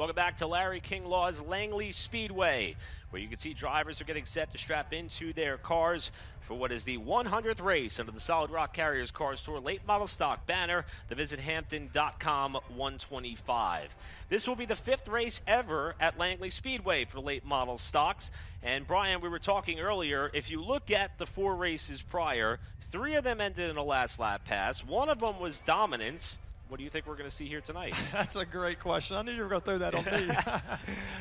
Welcome back to Larry King Law's Langley Speedway, where you can see drivers are getting set to strap into their cars for what is the 100th race under the Solid Rock Carriers Cars Tour late model stock banner, the visithampton.com 125. This will be the 5th race ever at Langley Speedway for late model stocks. And Brian, we were talking earlier, if you look at the 4 races prior, 3 of them ended in a last lap pass. 1 of them was dominance. What do you think we're going to see here tonight? That's a great question. I knew you were going to throw that on me.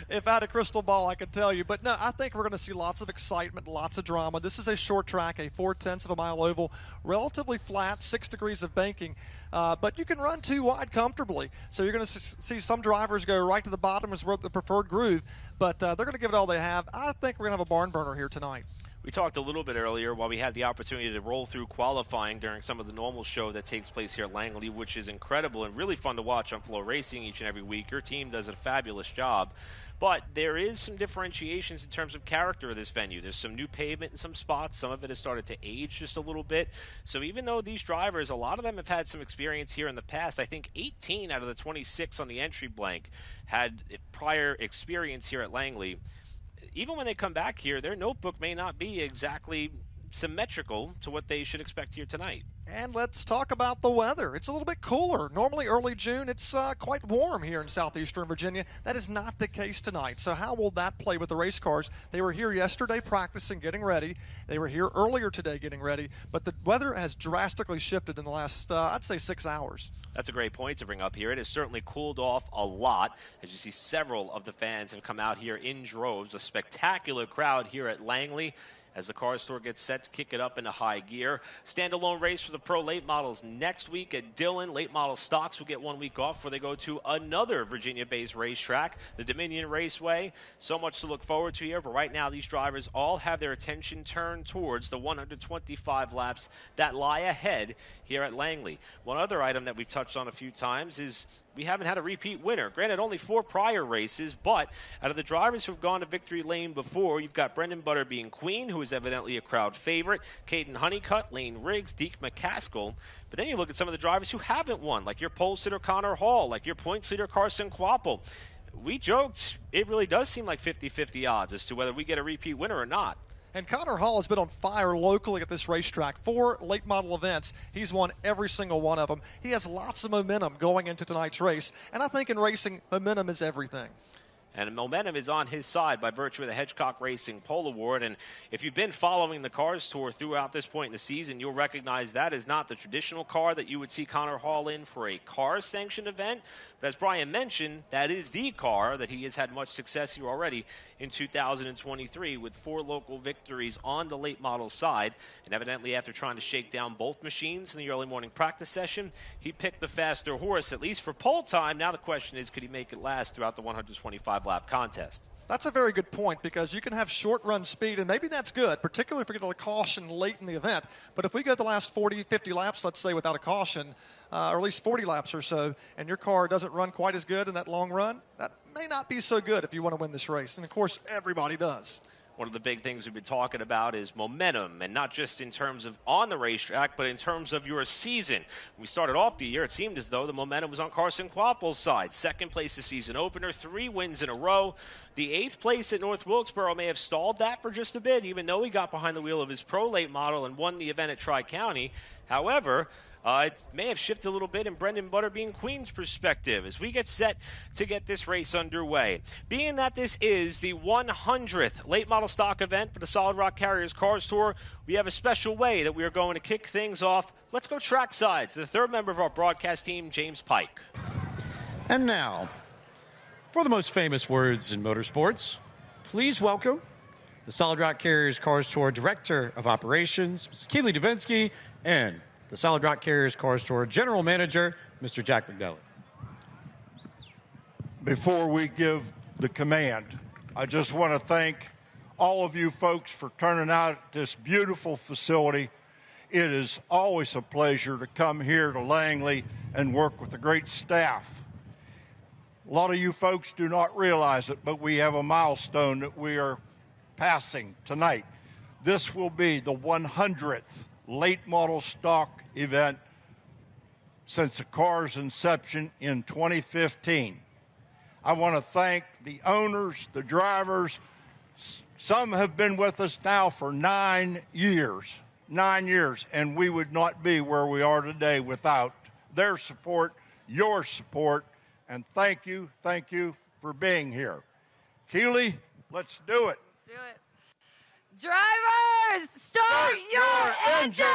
If I had a crystal ball, I could tell you. But no, I think we're going to see lots of excitement, lots of drama. This is a short track, a 4/10 of a mile oval, relatively flat, 6 degrees of banking. But you can run 2 wide comfortably. So you're going to see some drivers go right to the bottom as the preferred groove. But they're going to give it all they have. I think we're going to have a barn burner here tonight. We talked a little bit earlier while we had the opportunity to roll through qualifying during some of the normal show that takes place here at Langley, which is incredible and really fun to watch on Flow Racing each and every week. Your team does a fabulous job. But there is some differentiations in terms of character of this venue. There's some new pavement in some spots. Some of it has started to age just a little bit. So even though these drivers, a lot of them have had some experience here in the past, I think 18 out of the 26 on the entry blank had prior experience here at Langley. Even when they come back here, their notebook may not be exactly symmetrical to what they should expect here tonight. And let's talk about the weather. It's a little bit cooler. Normally early June, it's quite warm here in southeastern Virginia. That is not the case tonight. So how will that play with the race cars? They were here yesterday practicing, getting ready. They were here earlier today getting ready. But the weather has drastically shifted in the last, I'd say, 6 hours. That's a great point to bring up here. It has certainly cooled off a lot. As you see, several of the fans have come out here in droves. A spectacular crowd here at Langley as the Cars Tour gets set to kick it up into high gear. Standalone race for the Pro Late Models next week at Dillon. Late Model Stocks will get 1 week off before they go to another Virginia-based racetrack, the Dominion Raceway. So much to look forward to here, but right now these drivers all have their attention turned towards the 125 laps that lie ahead here at Langley. One other item that we've touched on a few times is we haven't had a repeat winner. Granted, only 4 prior races, but out of the drivers who've gone to victory lane before, you've got Brendan Butter being queen, who is evidently a crowd favorite, Caden Honeycutt, Lane Riggs, Deke McCaskill. But then you look at some of the drivers who haven't won, like your pole sitter Connor Hall, like your points leader Carson Quapple. We joked, it really does seem like 50-50 odds as to whether we get a repeat winner or not. And Connor Hall has been on fire locally at this racetrack. 4 late model events. He's won every single one of them. He has lots of momentum going into tonight's race. And I think in racing, momentum is everything. And momentum is on his side by virtue of the Hedgecock Racing Pole Award. And if you've been following the Cars Tour throughout this point in the season, you'll recognize that is not the traditional car that you would see Connor Hall in for a car-sanctioned event. But as Brian mentioned, that is the car that he has had much success here already in 2023 with 4 local victories on the late model side. And evidently, after trying to shake down both machines in the early morning practice session, he picked the faster horse, at least for pole time. Now the question is, could he make it last throughout the 125-lap contest? That's a very good point, because you can have short run speed, and maybe that's good, particularly if we get a caution late in the event. But if we go the last 40, 50 laps, let's say, without a caution, or at least 40 laps or so, and your car doesn't run quite as good in that long run, that may not be so good if you want to win this race. And, of course, everybody does. One of the big things we've been talking about is momentum, and not just in terms of on the racetrack, but in terms of your season. When we started off the year, it seemed as though the momentum was on Carson Quapple's side. 2nd place the season opener, 3 wins in a row. The 8th place at North Wilkesboro may have stalled that for just a bit, even though he got behind the wheel of his Pro Late Model and won the event at Tri-County. However, it may have shifted a little bit in Brendan Butter being Queen's perspective as we get set to get this race underway. Being that this is the 100th late model stock event for the Solid Rock Carriers Cars Tour, we have a special way that we are going to kick things off. Let's go trackside to the 3rd member of our broadcast team, James Pike. And now, for the most famous words in motorsports, please welcome the Solid Rock Carriers Cars Tour Director of Operations, Ms. Keely Dubinsky, and the Solid Rock Carriers Cars Tour General Manager, Mr. Jack McNelly. Before we give the command, I just want to thank all of you folks for turning out at this beautiful facility. It is always a pleasure to come here to Langley and work with a great staff. A lot of you folks do not realize it, but we have a milestone that we are passing tonight. This will be the 100th late model stock event since the car's inception in 2015. I want to thank the owners, the drivers. Some have been with us now for 9 years. 9 years, and we would not be where we are today without their support, your support, and thank you for being here. Keely, let's do it. Let's do it. Drivers, start your engine!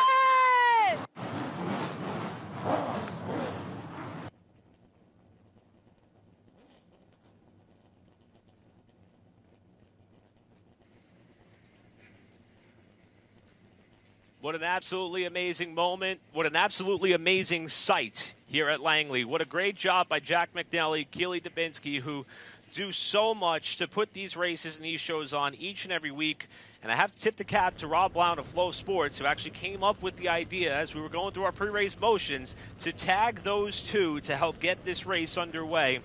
What an absolutely amazing moment. What an absolutely amazing sight here at Langley. What a great job by Jack McNally, Keely Dubinsky, who do so much to put these races and these shows on each and every week. And I have to tip the cap to Rob Blount of Flow Sports, who actually came up with the idea as we were going through our pre-race motions to tag those two to help get this race underway.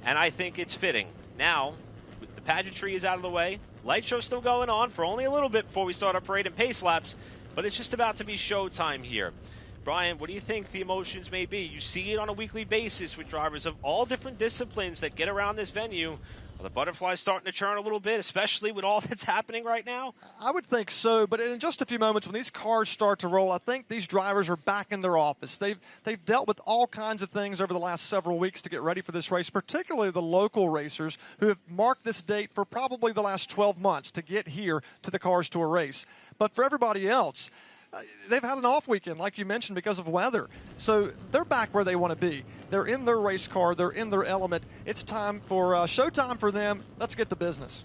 And I think it's fitting. Now, the pageantry is out of the way. Light show's still going on for only a little bit before we start our parade and pace laps. But it's just about to be showtime here. Brian, what do you think the emotions may be? You see it on a weekly basis with drivers of all different disciplines that get around this venue. Are the butterflies starting to churn a little bit, especially with all that's happening right now? I would think so, but in just a few moments when these cars start to roll, I think these drivers are back in their office. They've dealt with all kinds of things over the last several weeks to get ready for this race, particularly the local racers who have marked this date for probably the last 12 months to get here to the Cars Tour race. But for everybody else, they've had an off weekend, like you mentioned, because of weather. So they're back where they want to be. They're in their race car. They're in their element. It's time for showtime for them. Let's get to business.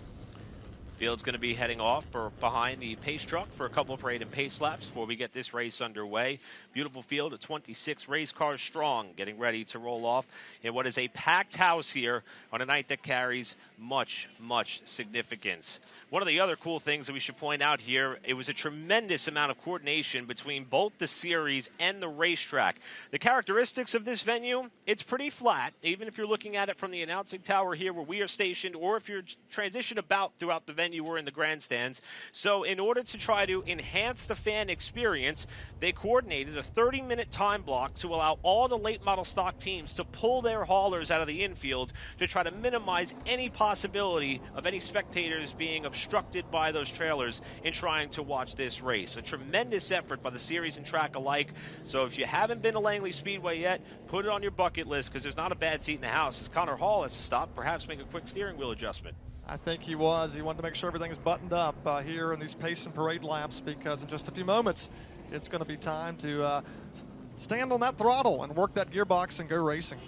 Field's going to be heading off behind the pace truck for a couple of parade and pace laps before we get this race underway. Beautiful field of 26 race cars strong, getting ready to roll off in what is a packed house here on a night that carries much, much significance. One of the other cool things that we should point out here, it was a tremendous amount of coordination between both the series and the racetrack. The characteristics of this venue, it's pretty flat, even if you're looking at it from the announcing tower here where we are stationed, or if you're transitioned about throughout the venue or in the grandstands. So in order to try to enhance the fan experience, they coordinated a 30-minute time block to allow all the late model stock teams to pull their haulers out of the infield to try to minimize any possibility of any spectators being obstructed by those trailers in trying to watch this race. A tremendous effort by the series and track alike. So if you haven't been to Langley Speedway yet, put it on your bucket list, because there's not a bad seat in the house. As Connor Hall has to stop, perhaps make a quick steering wheel adjustment. I think he was. He wanted to make sure everything is buttoned up here in these pace and parade laps, because in just a few moments it's going to be time to stand on that throttle and work that gearbox and go racing.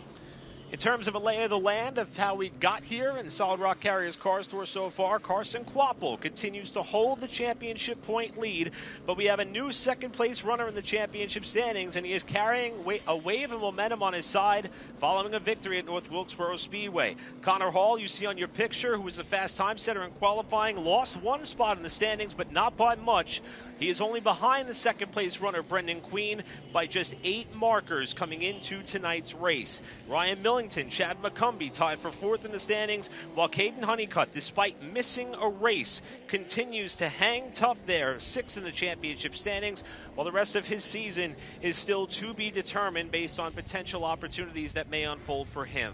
In terms of a lay of the land of how we got here in Solid Rock Carriers Cars Tour so far, Carson Quapple continues to hold the championship point lead, but we have a new second-place runner in the championship standings, and he is carrying a wave of momentum on his side following a victory at North Wilkesboro Speedway. Connor Hall, you see on your picture, who was the fast time setter in qualifying, lost one spot in the standings, but not by much. He is only behind the second-place runner, Brendan Queen, by just 8 markers coming into tonight's race. Ryan Millington, Chad McCumbee tied for 4th in the standings, while Caden Honeycutt, despite missing a race, continues to hang tough there, 6th in the championship standings, while the rest of his season is still to be determined based on potential opportunities that may unfold for him.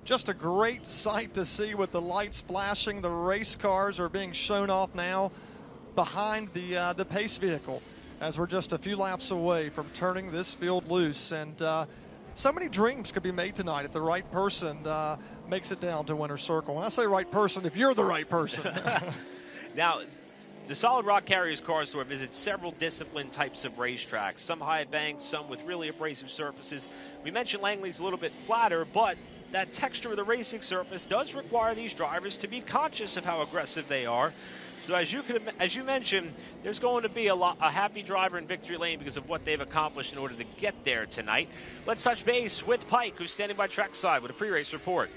Just a great sight to see with the lights flashing. The race cars are being shown off now behind the pace vehicle as we're just a few laps away from turning this field loose. And so many dreams could be made tonight if the right person makes it down to winner's circle. When I say right person, if you're the right person. Now, the Solid Rock Carriers Cars Tour visits several discipline types of racetracks, some high banked, some with really abrasive surfaces. We mentioned Langley's a little bit flatter, but that texture of the racing surface does require these drivers to be conscious of how aggressive they are. So as you mentioned, there's going to be a happy driver in victory lane because of what they've accomplished in order to get there tonight. Let's touch base with Pike, who's standing by trackside with a pre-race report.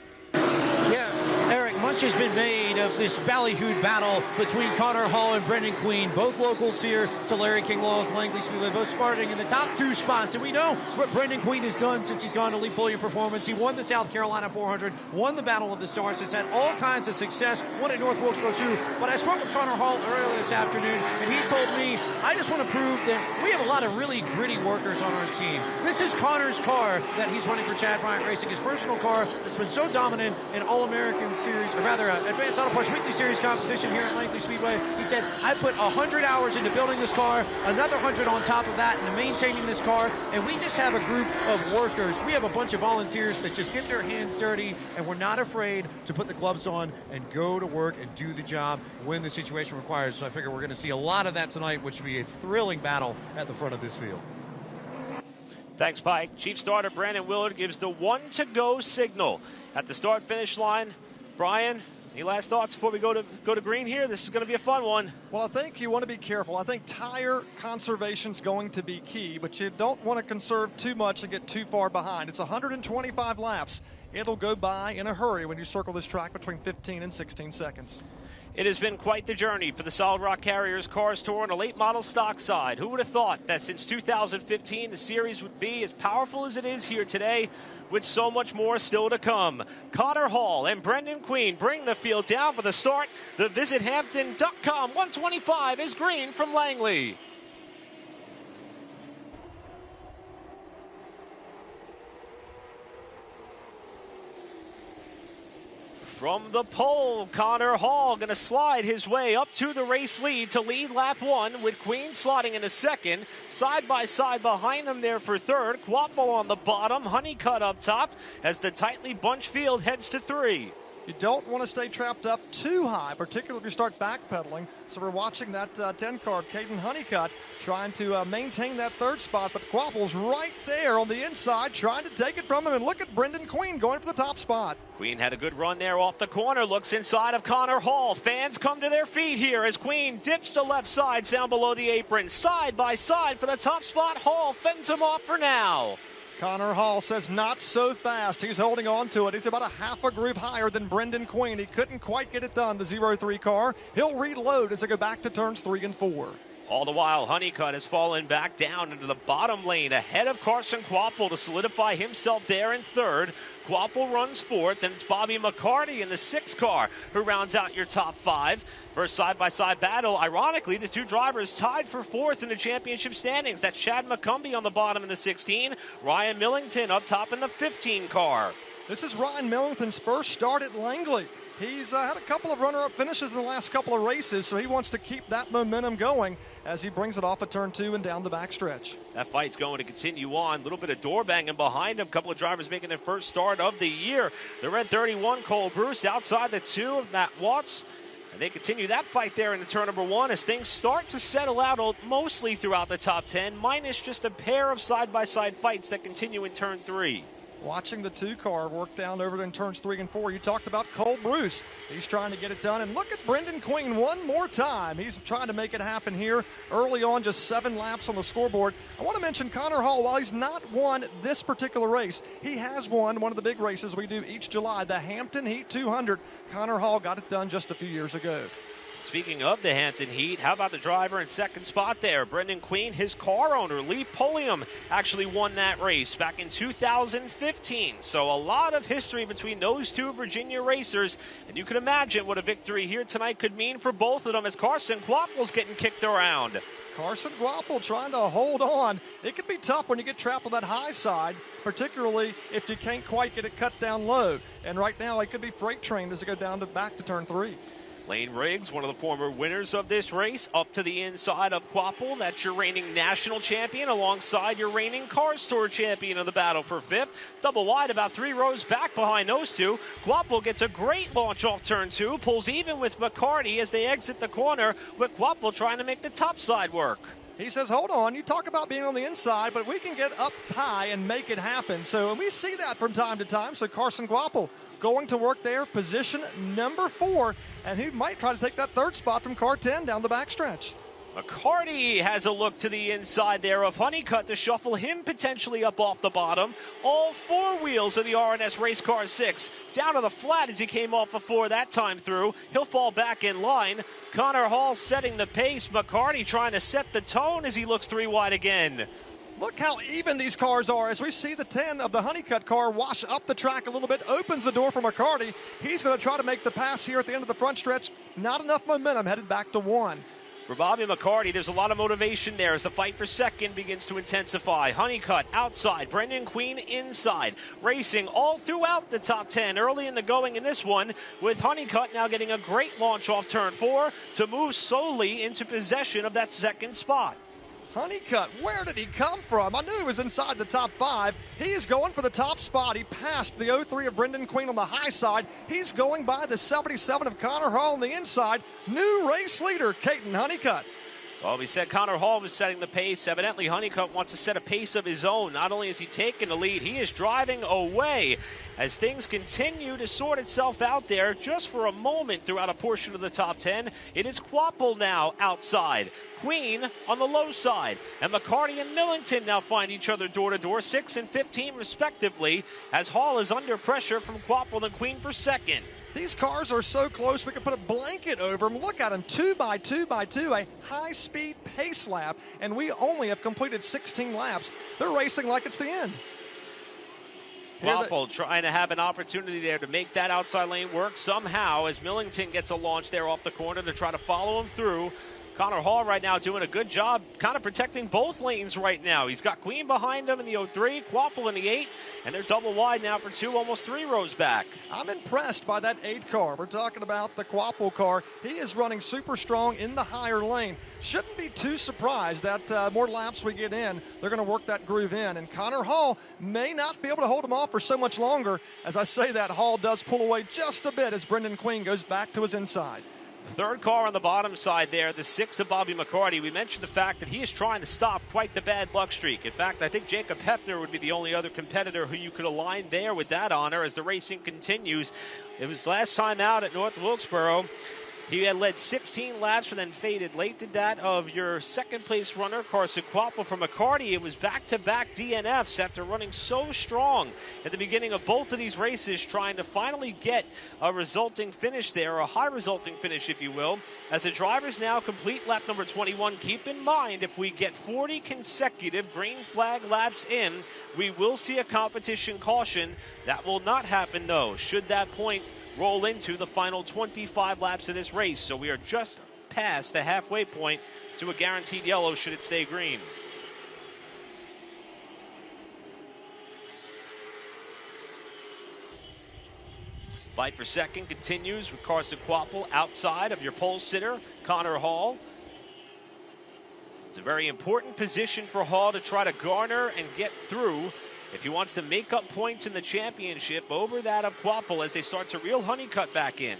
Yeah, Eric, much has been made of this ballyhooed battle between Connor Hall and Brendan Queen, both locals here to Larry King Law's Langley Speedway, both starting in the top 2 spots. And we know what Brendan Queen has done since he's gone to Lee Pulliam Performance. He won the South Carolina 400, won the Battle of the Stars, has had all kinds of success, won at North Wilkesboro too. But I spoke with Connor Hall earlier this afternoon, and he told me, I just want to prove that we have a lot of really gritty workers on our team. This is Connor's car that he's running for Chad Bryant Racing, his personal car that's been so dominant in All-American Series, or rather Advanced Auto Parts Weekly Series competition here at Langley Speedway. He said, I put 100 hours into building this car, another 100 on top of that into maintaining this car, and we just have a group of workers. We have a bunch of volunteers that just get their hands dirty, and we're not afraid to put the gloves on and go to work and do the job when the situation requires. So I figure we're going to see a lot of that tonight, which will be a thrilling battle at the front of this field. Thanks, Pike. Chief starter Brandon Willard gives the 1-to-go signal at the start-finish line. Brian, any last thoughts before we go to green here? This is going to be a fun one. Well, I think you want to be careful. I think tire conservation is going to be key, but you don't want to conserve too much and get too far behind. It's 125 laps. It'll go by in a hurry when you circle this track between 15 and 16 seconds. It has been quite the journey for the Solid Rock Carriers Cars Tour on a late model stock side. Who would have thought that since 2015 the series would be as powerful as it is here today, with so much more still to come. Connor Hall and Brendan Queen bring the field down for the start. The VisitHampton.com 125 is green from Langley. From the pole, Connor Hall going to slide his way up to the race lead to lead lap 1, with Queen slotting into second. Side by side behind them there for third. Quappo on the bottom, Honeycutt up top as the tightly bunched field heads to 3. You don't want to stay trapped up too high, particularly if you start backpedaling. So we're watching that 10 car, Caden Honeycutt, trying to maintain that third spot. But Quapple's right there on the inside, trying to take it from him. And look at Brendan Queen going for the top spot. Queen had a good run there off the corner, looks inside of Connor Hall. Fans come to their feet here as Queen dips the left side down below the apron. Side by side for the top spot. Hall fends him off for now. Connor Hall says not so fast. He's holding on to it. He's about a half a groove higher than Brendan Queen. He couldn't quite get it done, the 0-3 car. He'll reload as they go back to turns 3 and 4. All the while, Honeycutt has fallen back down into the bottom lane ahead of Carson Quapple to solidify himself there in third. Quapple runs fourth, and it's Bobby McCarty in the 6 car who rounds out your top 5. First side-by-side battle. Ironically, the 2 drivers tied for 4th in the championship standings. That's Chad McCumbee on the bottom in the 16, Ryan Millington up top in the 15 car. This is Ryan Millington's first start at Langley. He's had a couple of runner-up finishes in the last couple of races, so he wants to keep that momentum going as he brings it off of turn 2 and down the backstretch. That fight's going to continue on. A little bit of door banging behind him. A couple of drivers making their first start of the year. The red 31, Cole Bruce, outside the 2 of Matt Watts. And they continue that fight there into turn number 1 as things start to settle out mostly throughout the top 10, minus just a pair of side-by-side fights that continue in turn 3. Watching the 2 car work down over in turns 3 and 4, you talked about Cole Bruce. He's trying to get it done. And look at Brendan Queen one more time. He's trying to make it happen here early on, just 7 laps on the scoreboard. I want to mention Connor Hall. While he's not won this particular race, he has won one of the big races we do each July, the Hampton Heat 200. Connor Hall got it done just a few years ago. Speaking of the Hampton Heat, how about the driver in second spot there? Brendan Queen, his car owner, Lee Pulliam, actually won that race back in 2015. So a lot of history between those 2 Virginia racers. And you can imagine what a victory here tonight could mean for both of them as Carson Quapple's getting kicked around. Carson Quapple trying to hold on. It can be tough when you get trapped on that high side, particularly if you can't quite get it cut down low. And right now, it could be freight trained as they go down back to turn 3. Lane Riggs, one of the former winners of this race, up to the inside of Quapple. That's your reigning national champion alongside your reigning Cars Tour champion in the battle for 5th. Double wide, about 3 rows back behind those 2. Quapple gets a great launch off turn 2, pulls even with McCarty as they exit the corner, with Quapple trying to make the top side work. He says, hold on, you talk about being on the inside, but we can get up high and make it happen. So we see that from time to time. So Carson Quapple going to work there, position number 4, and he might try to take that 3rd spot from car 10 down the backstretch. McCarty has a look to the inside there of Honeycutt to shuffle him potentially up off the bottom. All four wheels of the RNS Race Car 6 down to the flat as he came off the floor that time through. He'll fall back in line. Connor Hall setting the pace. McCarty trying to set the tone as he looks 3 wide again. Look how even these cars are as we see the 10 of the Honeycutt car wash up the track a little bit, opens the door for McCarty. He's going to try to make the pass here at the end of the front stretch. Not enough momentum, headed back to 1. For Bobby McCarty, there's a lot of motivation there as the fight for second begins to intensify. Honeycutt outside, Brendan Queen inside. Racing all throughout the top 10 early in the going in this one, with Honeycutt now getting a great launch off turn 4 to move solely into possession of that second spot. Honeycutt, where did he come from? I knew he was inside the top 5. He is going for the top spot. He passed the 03 of Brendan Queen on the high side. He's going by the 77 of Connor Hall on the inside. New race leader, Caden Honeycutt. Well, we said Connor Hall was setting the pace. Evidently, Honeycutt wants to set a pace of his own. Not only is he taking the lead, he is driving away as things continue to sort itself out there just for a moment throughout a portion of the top 10. It is Quapple now outside. Queen on the low side. And McCarty and Millington now find each other door to door, 6 and 15 respectively, as Hall is under pressure from Quapple and Queen for second. These cars are so close we can put a blanket over them. Look at them, 2 by 2 by 2, a high-speed pace lap, and we only have completed 16 laps. They're racing like it's the end. Quapple trying to have an opportunity there to make that outside lane work somehow as Millington gets a launch there off the corner to try to follow him through. Connor Hall right now doing a good job kind of protecting both lanes right now. He's got Queen behind him in the 03, Quapple in the 8, and they're double wide now for 2, almost 3 rows back. I'm impressed by that 8 car. We're talking about the Quapple car. He is running super strong in the higher lane. Shouldn't be too surprised that more laps we get in, they're going to work that groove in. And Connor Hall may not be able to hold him off for so much longer. As I say that, Hall does pull away just a bit as Brendan Queen goes back to his inside. The third car on the bottom side there, the 6 of Bobby McCarty. We mentioned the fact that he is trying to stop quite the bad luck streak. In fact, I think Jacob Hefner would be the only other competitor who you could align there with that honor as the racing continues. It was last time out at North Wilkesboro. He had led 16 laps and then faded late to that of your second-place runner, Carson Quapple. For McCarty, it was back-to-back DNFs after running so strong at the beginning of both of these races, trying to finally get a resulting finish there, a high-resulting finish, if you will. As the drivers now complete lap number 21, keep in mind, if we get 40 consecutive green flag laps in, we will see a competition caution. That will not happen, though, should that point roll into the final 25 laps of this race. So we are just past the halfway point to a guaranteed yellow should it stay green. Fight for second continues with Carson Quapple outside of your pole sitter, Connor Hall. It's a very important position for Hall to try to garner and get through if he wants to make up points in the championship over that of Quapple as they start to reel Honeycutt back in.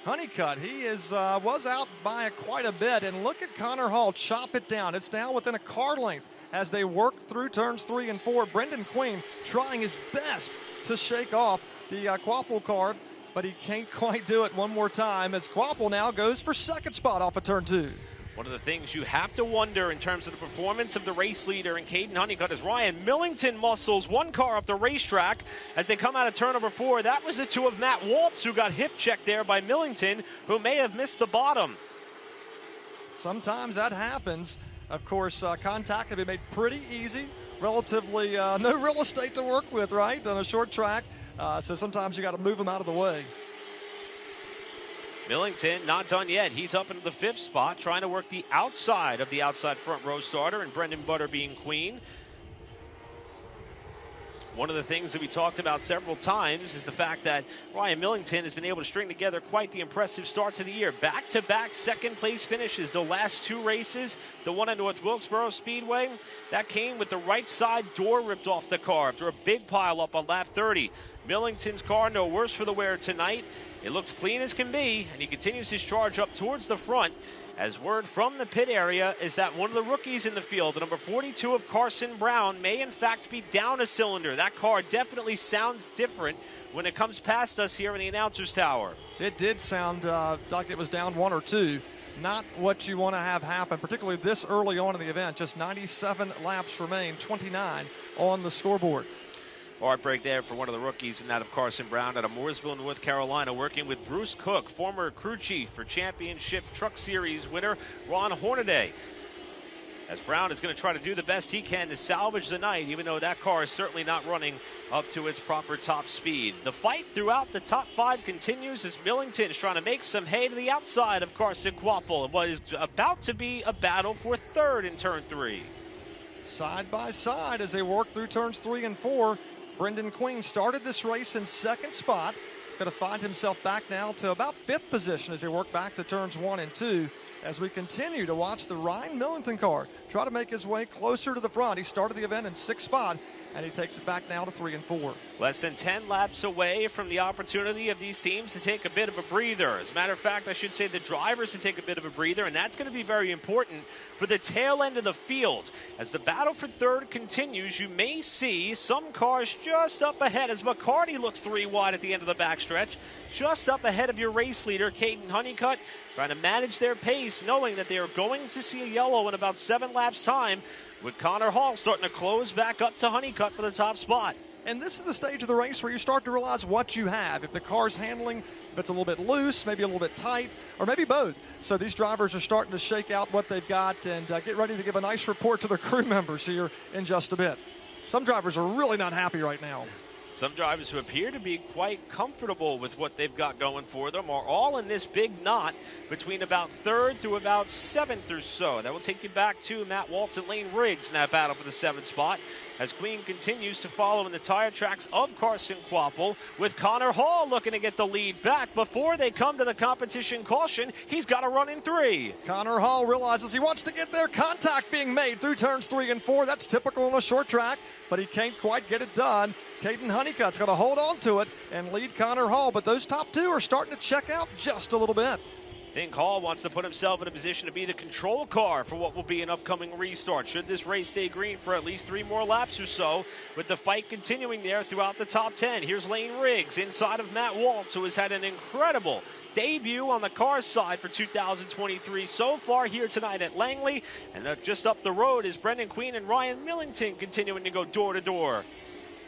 Honeycutt, he was out by quite a bit, and look at Connor Hall chop it down. It's down within a car length as they work through turns 3 and 4. Brendan Queen trying his best to shake off the Quapple car, but he can't quite do it one more time as Quapple now goes for second spot off of turn 2. One of the things you have to wonder in terms of the performance of the race leader in Caden Honeycutt is Ryan Millington muscles one car up the racetrack as they come out of turn number 4. That was the 2 of Matt Waltz who got hip checked there by Millington, who may have missed the bottom. Sometimes that happens. Of course, contact can be made pretty easy. Relatively no real estate to work with, right, on a short track. So sometimes you got to move them out of the way. Millington not done yet. He's up into the 5th spot, trying to work the outside of the outside front row starter, and Brendan Butter being Queen. One of the things that we talked about several times is the fact that Ryan Millington has been able to string together quite the impressive starts of the year. Back-to-back second-place finishes. The last 2 races, the one at North Wilkesboro Speedway, that came with the right side door ripped off the car after a big pile up on lap 30. Millington's car no worse for the wear tonight. It looks clean as can be, and he continues his charge up towards the front. As word from the pit area is that one of the rookies in the field, the number 42 of Carson Brown, may in fact be down a cylinder. That car definitely sounds different when it comes past us here in the announcer's tower. It did sound like it was down 1 or 2. not what you want to have happen, particularly this early on in the event. Just 97 laps remain, 29 on the scoreboard. Hard break there for one of the rookies, and that of Carson Brown out of Mooresville, North Carolina, working with Bruce Cook, former crew chief for Championship Truck Series winner Ron Hornaday. As Brown is going to try to do the best he can to salvage the night, even though that car is certainly not running up to its proper top speed. The fight throughout the top 5 continues as Millington is trying to make some hay to the outside of Carson Quapple in what is about to be a battle for third in turn 3. Side by side as they work through turns 3 and 4. Brendan Queen started this race in second spot. Going to find himself back now to about 5th position as they work back to turns 1 and 2. As we continue to watch the Ryan Millington car try to make his way closer to the front. He started the event in 6th spot, and he takes it back now to 3 and 4. Less than 10 laps away from the opportunity of these teams to take a bit of a breather. As a matter of fact, I should say the drivers to take a bit of a breather, and that's going to be very important for the tail end of the field. As the battle for third continues, you may see some cars just up ahead as McCarty looks 3 wide at the end of the backstretch, just up ahead of your race leader, Caden Honeycutt, trying to manage their pace, knowing that they are going to see a yellow in about 7 laps' time, with Connor Hall starting to close back up to Honeycutt for the top spot. And this is the stage of the race where you start to realize what you have. If the car's handling, if it's a little bit loose, maybe a little bit tight, or maybe both. So these drivers are starting to shake out what they've got and get ready to give a nice report to their crew members here in just a bit. Some drivers are really not happy right now. Some drivers who appear to be quite comfortable with what they've got going for them are all in this big knot between about 3rd through about 7th or so. That will take you back to Matt Waltz and Lane Riggs in that battle for the 7th spot, as Queen continues to follow in the tire tracks of Carson Quapple, with Connor Hall looking to get the lead back before they come to the competition caution. He's got to run in 3. Connor Hall realizes he wants to get there. Contact being made through turns 3 and 4. That's typical on a short track, but he can't quite get it done. Caden Honeycutt's going to hold on to it and lead Connor Hall, but those top 2 are starting to check out just a little bit. I think Hall wants to put himself in a position to be the control car for what will be an upcoming restart, should this race stay green for at least 3 more laps or so, with the fight continuing there throughout the top 10. Here's Lane Riggs inside of Matt Waltz, who has had an incredible debut on the car side for 2023 so far here tonight at Langley. And just up the road is Brendan Queen and Ryan Millington continuing to go door to door.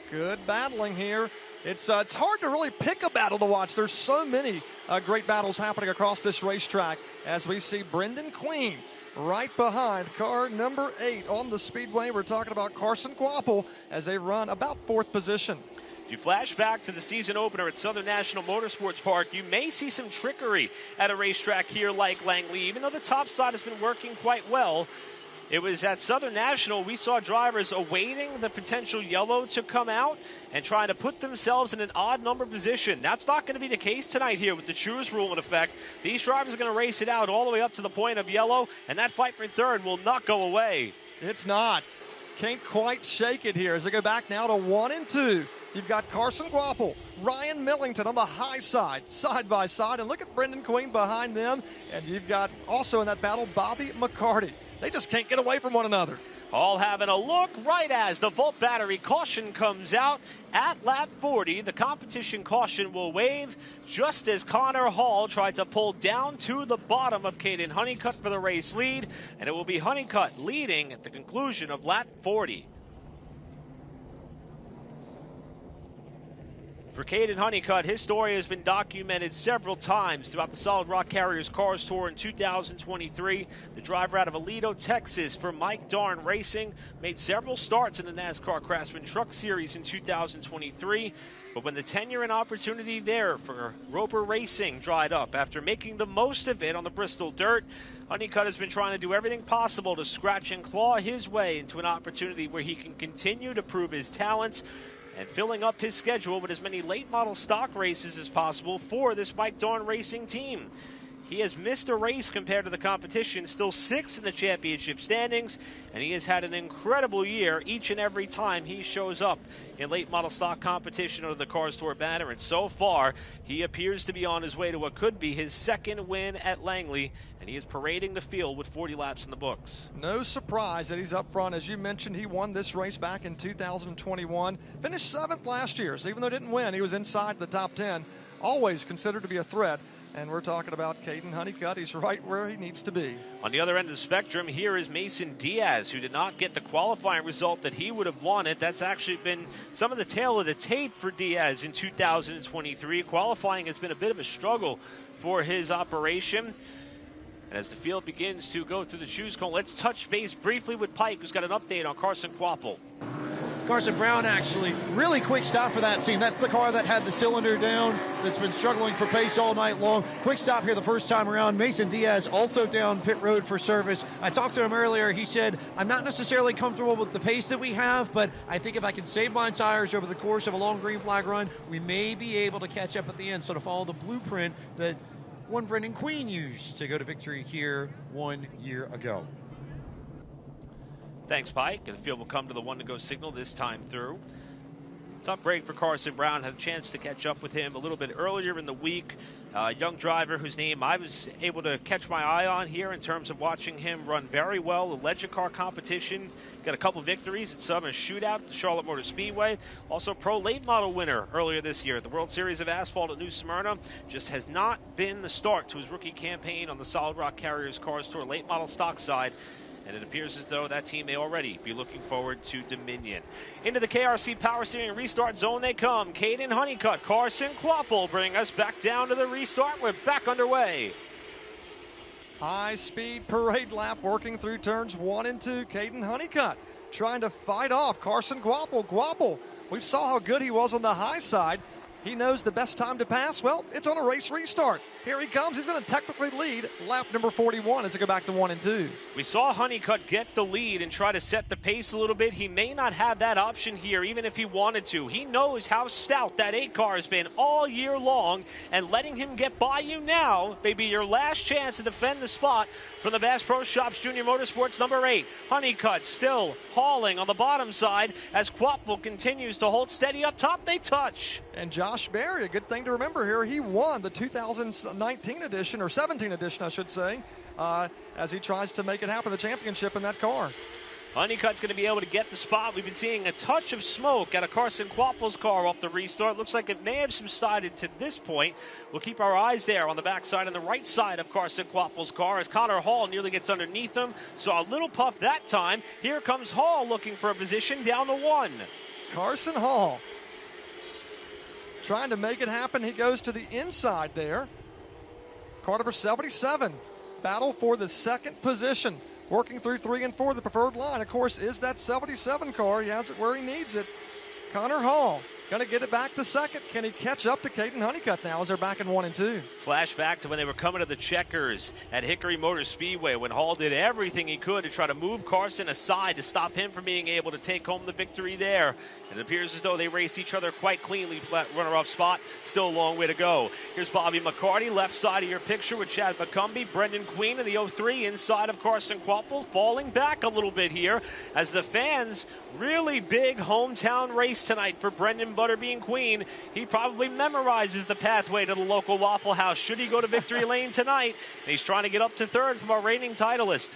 Good battling here. It's hard to really pick a battle to watch. There's so many great battles happening across this racetrack as we see Brendan Queen right behind car number 8 on the speedway. We're talking about Carson Quapple as they run about 4th position. If you flash back to the season opener at Southern National Motorsports Park, you may see some trickery at a racetrack here like Langley, even though the top side has been working quite well. It was at Southern National we saw drivers awaiting the potential yellow to come out and trying to put themselves in an odd number position. That's not going to be the case tonight here with the choose rule in effect. These drivers are going to race it out all the way up to the point of yellow, and that fight for third will not go away. It's not. Can't quite shake it here as they go back now to 1 and 2. You've got Carson Quapple, Ryan Millington on the high side by side, and look at Brendan Queen behind them. And you've got also in that battle Bobby McCarty. They just can't get away from one another. All having a look right as the Volt Battery caution comes out at lap 40. The competition caution will wave just as Connor Hall tried to pull down to the bottom of Caden Honeycutt for the race lead. And it will be Honeycutt leading at the conclusion of lap 40. For Caden Honeycutt, his story has been documented several times throughout the Solid Rock Carriers Cars Tour in 2023. The driver out of Aledo, Texas for Mike Darn Racing made several starts in the NASCAR Craftsman Truck Series in 2023. But when the tenure and opportunity there for Roper Racing dried up after making the most of it on the Bristol dirt, Honeycutt has been trying to do everything possible to scratch and claw his way into an opportunity where he can continue to prove his talents and filling up his schedule with as many late model stock races as possible for this Mike Darn Racing team. He has missed a race compared to the competition, still 6th in the championship standings, and he has had an incredible year each and every time he shows up in late model stock competition under the Cars Tour banner. And so far, he appears to be on his way to what could be his 2nd win at Langley, and he is parading the field with 40 laps in the books. No surprise that he's up front. As you mentioned, he won this race back in 2021, finished 7th last year, so even though he didn't win, he was inside the top 10, always considered to be a threat. And we're talking about Caden Honeycutt. He's right where he needs to be. On the other end of the spectrum, here is Mason Diaz, who did not get the qualifying result that he would have wanted. That's actually been some of the tail of the tape for Diaz in 2023. Qualifying has been a bit of a struggle for his operation. And as the field begins to go through the choose cone, let's touch base briefly with Pike, who's got an update on Carson Quapple. Carson Brown, actually, really quick stop for that team. That's the car that had the cylinder down, that's been struggling for pace all night long. Quick stop here the first time around. Mason Diaz also down pit road for service. I talked to him earlier. He said, I'm not necessarily comfortable with the pace that we have, but I think if I can save my tires over the course of a long green flag run, we may be able to catch up at the end. So to follow the blueprint that one Brendan Queen used to go to victory here 1 year ago. Thanks, Pike. And the field will come to the one-to-go signal this time through. Tough break for Carson Brown. Had a chance to catch up with him a little bit earlier in the week. Young driver whose name I was able to catch my eye on here in terms of watching him run very well. The Legend Car competition. Got a couple victories at Summer Shootout at the Charlotte Motor Speedway. Also Pro Late Model winner earlier this year at the World Series of Asphalt at New Smyrna. Just has not been the start to his rookie campaign on the Solid Rock Carriers Cars Tour Late Model stock side. And it appears as though that team may already be looking forward to Dominion. Into the KRC Power Steering restart zone they come. Caden Honeycutt, Carson Quapple bring us back down to the restart. We're back underway. High-speed parade lap working through turns 1 and 2. Caden Honeycutt trying to fight off Carson Quapple. Quapple, we saw how good he was on the high side. He knows the best time to pass. Well, it's on a race restart. Here he comes. He's going to technically lead lap number 41 as they go back to 1 and 2. We saw Honeycutt get the lead and try to set the pace a little bit. He may not have that option here, even if he wanted to. He knows how stout that 8 car has been all year long, and letting him get by you now may be your last chance to defend the spot from the Bass Pro Shops Junior Motorsports number 8. Honeycutt still hauling on the bottom side as Quapple continues to hold steady up top. They touch. And Josh Berry, a good thing to remember here, he won the 2019 edition, or 17 edition, I should say, as he tries to make it happen, the championship in that car. Honeycutt's going to be able to get the spot. We've been seeing a touch of smoke out of Carson Quapple's car off the restart. Looks like it may have subsided to this point. We'll keep our eyes there on the backside and the right side of Carson Quapple's car as Connor Hall nearly gets underneath him. Saw a little puff that time. Here comes Hall looking for a position down to 1. Carson Hall trying to make it happen. He goes to the inside there. Car number 77. Battle for the second position. Working through 3 and 4, the preferred line, of course, is that 77 car. He has it where he needs it. Connor Hall going to get it back to second. Can he catch up to Caden Honeycutt now as they're back in 1 and 2? Flashback to when they were coming to the checkers at Hickory Motor Speedway when Hall did everything he could to try to move Carson aside to stop him from being able to take home the victory there. It appears as though they raced each other quite cleanly. Flat runner-up spot, still a long way to go. Here's Bobby McCarty, left side of your picture with Chad McCumbee. Brendan Queen in the 03 inside of Carson Quapple, falling back a little bit here as the fans, really big hometown race tonight for Brendan Butterbean Queen. He probably memorizes the pathway to the local Waffle House should he go to victory lane tonight. And he's trying to get up to 3rd from our reigning titleist.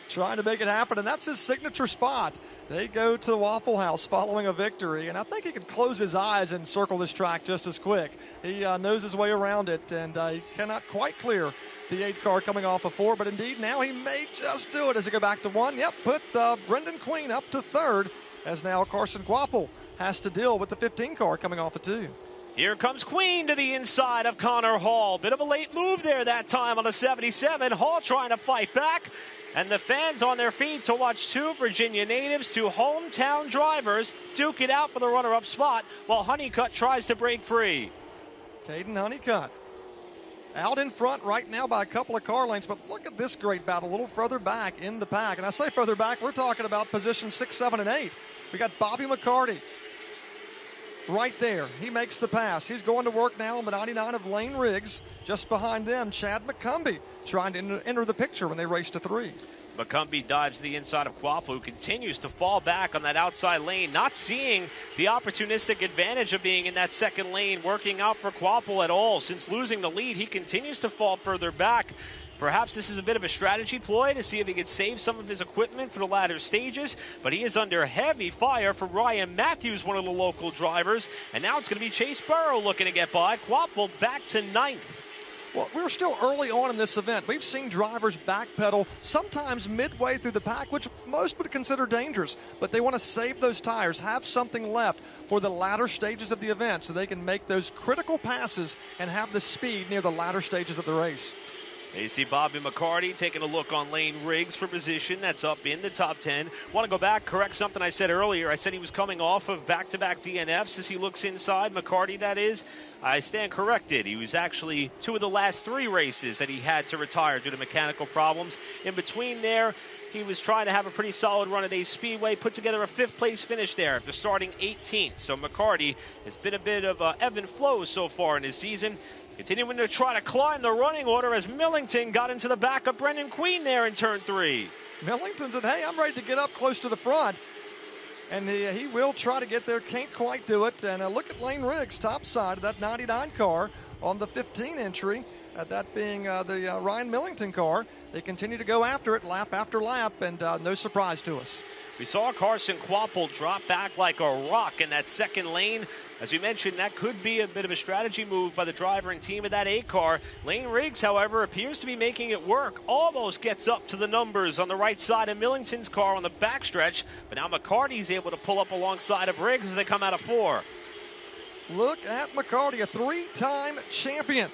Trying to make it happen, and that's his signature spot. They go to the Waffle House following a victory, and I think he can close his eyes and circle this track just as quick. He knows his way around it, and he cannot quite clear the 8 car coming off of 4, but indeed now he may just do it as they go back to 1. Yep, put Brendan Queen up to 3rd as now Carson Quapple has to deal with the 15 car coming off of 2. Here comes Queen to the inside of Connor Hall. Bit of a late move there that time on the 77. Hall trying to fight back. And the fans on their feet to watch 2 Virginia natives, 2 hometown drivers, duke it out for the runner-up spot while Honeycutt tries to break free. Caden Honeycutt out in front right now by a couple of car lengths, but look at this great battle a little further back in the pack. And I say further back, we're talking about position 6, 7, and 8. We got Bobby McCarty right there. He makes the pass. He's going to work now on the 99 of Lane Riggs. Just behind them, Chad McCumbee trying to enter the picture when they race to 3. McCumbee dives to the inside of Quapple, who continues to fall back on that outside lane, not seeing the opportunistic advantage of being in that second lane working out for Quapple at all. Since losing the lead, he continues to fall further back. Perhaps this is a bit of a strategy ploy to see if he could save some of his equipment for the latter stages, but he is under heavy fire from Ryan Matthews, one of the local drivers, and now it's going to be Chase Burrow looking to get by. Quapple back to 9th. Well, we're still early on in this event. We've seen drivers backpedal sometimes midway through the pack, which most would consider dangerous, but they want to save those tires, have something left for the latter stages of the event so they can make those critical passes and have the speed near the latter stages of the race. You see Bobby McCarty taking a look on Lane Riggs for position. That's up in the top 10. Want to go back, correct something I said earlier. I said he was coming off of back-to-back DNFs as he looks inside. McCarty, that is. I stand corrected. He was actually 2 of the last 3 races that he had to retire due to mechanical problems. In between there, he was trying to have a pretty solid run at Ace Speedway, put together a 5th-place finish there after starting 18th. So McCarty has been a bit of ebb and flow so far in his season. Continuing to try to climb the running order as Millington got into the back of Brendan Queen there in turn 3. Millington said, hey, I'm ready to get up close to the front. And he will try to get there, can't quite do it. And look at Lane Riggs, top side of that 99 car on the 15 entry, that being the Ryan Millington car. They continue to go after it lap after lap, and no surprise to us. We saw Carson Kvapil drop back like a rock in that second lane. As we mentioned, that could be a bit of a strategy move by the driver and team of that 8 car. Lane Riggs, however, appears to be making it work. Almost gets up to the numbers on the right side of Millington's car on the backstretch. But now McCarty's able to pull up alongside of Riggs as they come out of 4. Look at McCarty, a 3-time champion.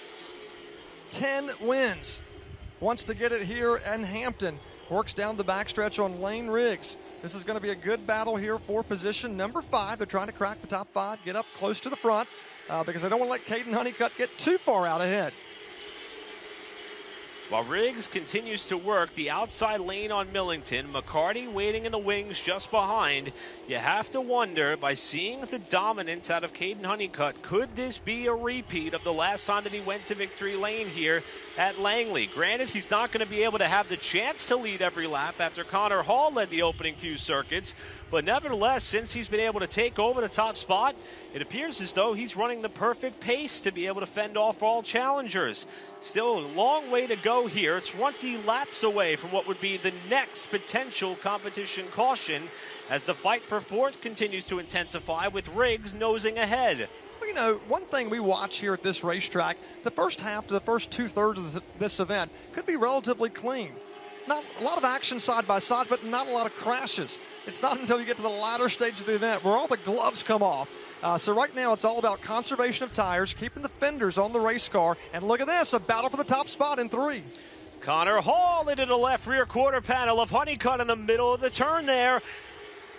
10 wins. Wants to get it here in Hampton. Works down the backstretch on Lane Riggs. This is going to be a good battle here for position number 5. They're trying to crack the top 5, get up close to the front because they don't want to let Caden Honeycutt get too far out ahead. While Riggs continues to work the outside lane on Millington, McCarty waiting in the wings just behind. You have to wonder, by seeing the dominance out of Caden Honeycutt, could this be a repeat of the last time that he went to victory lane here at Langley? Granted, he's not going to be able to have the chance to lead every lap after Connor Hall led the opening few circuits, but nevertheless, since he's been able to take over the top spot, it appears as though he's running the perfect pace to be able to fend off all challengers. Still a long way to go here. 20 laps away from what would be the next potential competition caution as the fight for 4th continues to intensify with Riggs nosing ahead. Well, you know, one thing we watch here at this racetrack, the first half to the first 2/3 of this event could be relatively clean. Not a lot of action side by side, but not a lot of crashes. It's not until you get to the latter stage of the event where all the gloves come off. So right now it's all about conservation of tires, keeping the fenders on the race car, and look at this, a battle for the top spot in 3. Connor Hall into the left rear quarter panel of Honeycutt in the middle of the turn there.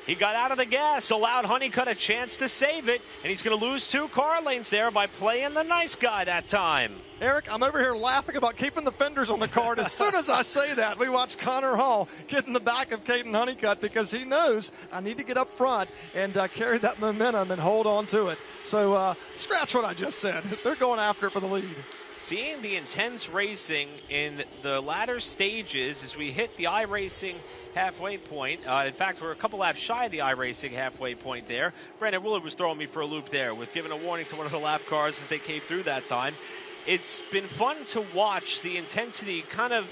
He got out of the gas, allowed Honeycutt a chance to save it, and he's going to lose 2 car lanes there by playing the nice guy that time. Eric, I'm over here laughing about keeping the fenders on the car. And as soon as I say that, we watch Connor Hall get in the back of Caden Honeycutt because he knows I need to get up front and carry that momentum and hold on to it. So scratch what I just said. They're going after it for the lead. Seeing the intense racing in the latter stages as we hit the iRacing halfway point. In fact, we're a couple laps shy of the iRacing halfway point there. Brandon Willard was throwing me for a loop there with giving a warning to one of the lap cars as they came through that time. It's been fun to watch the intensity kind of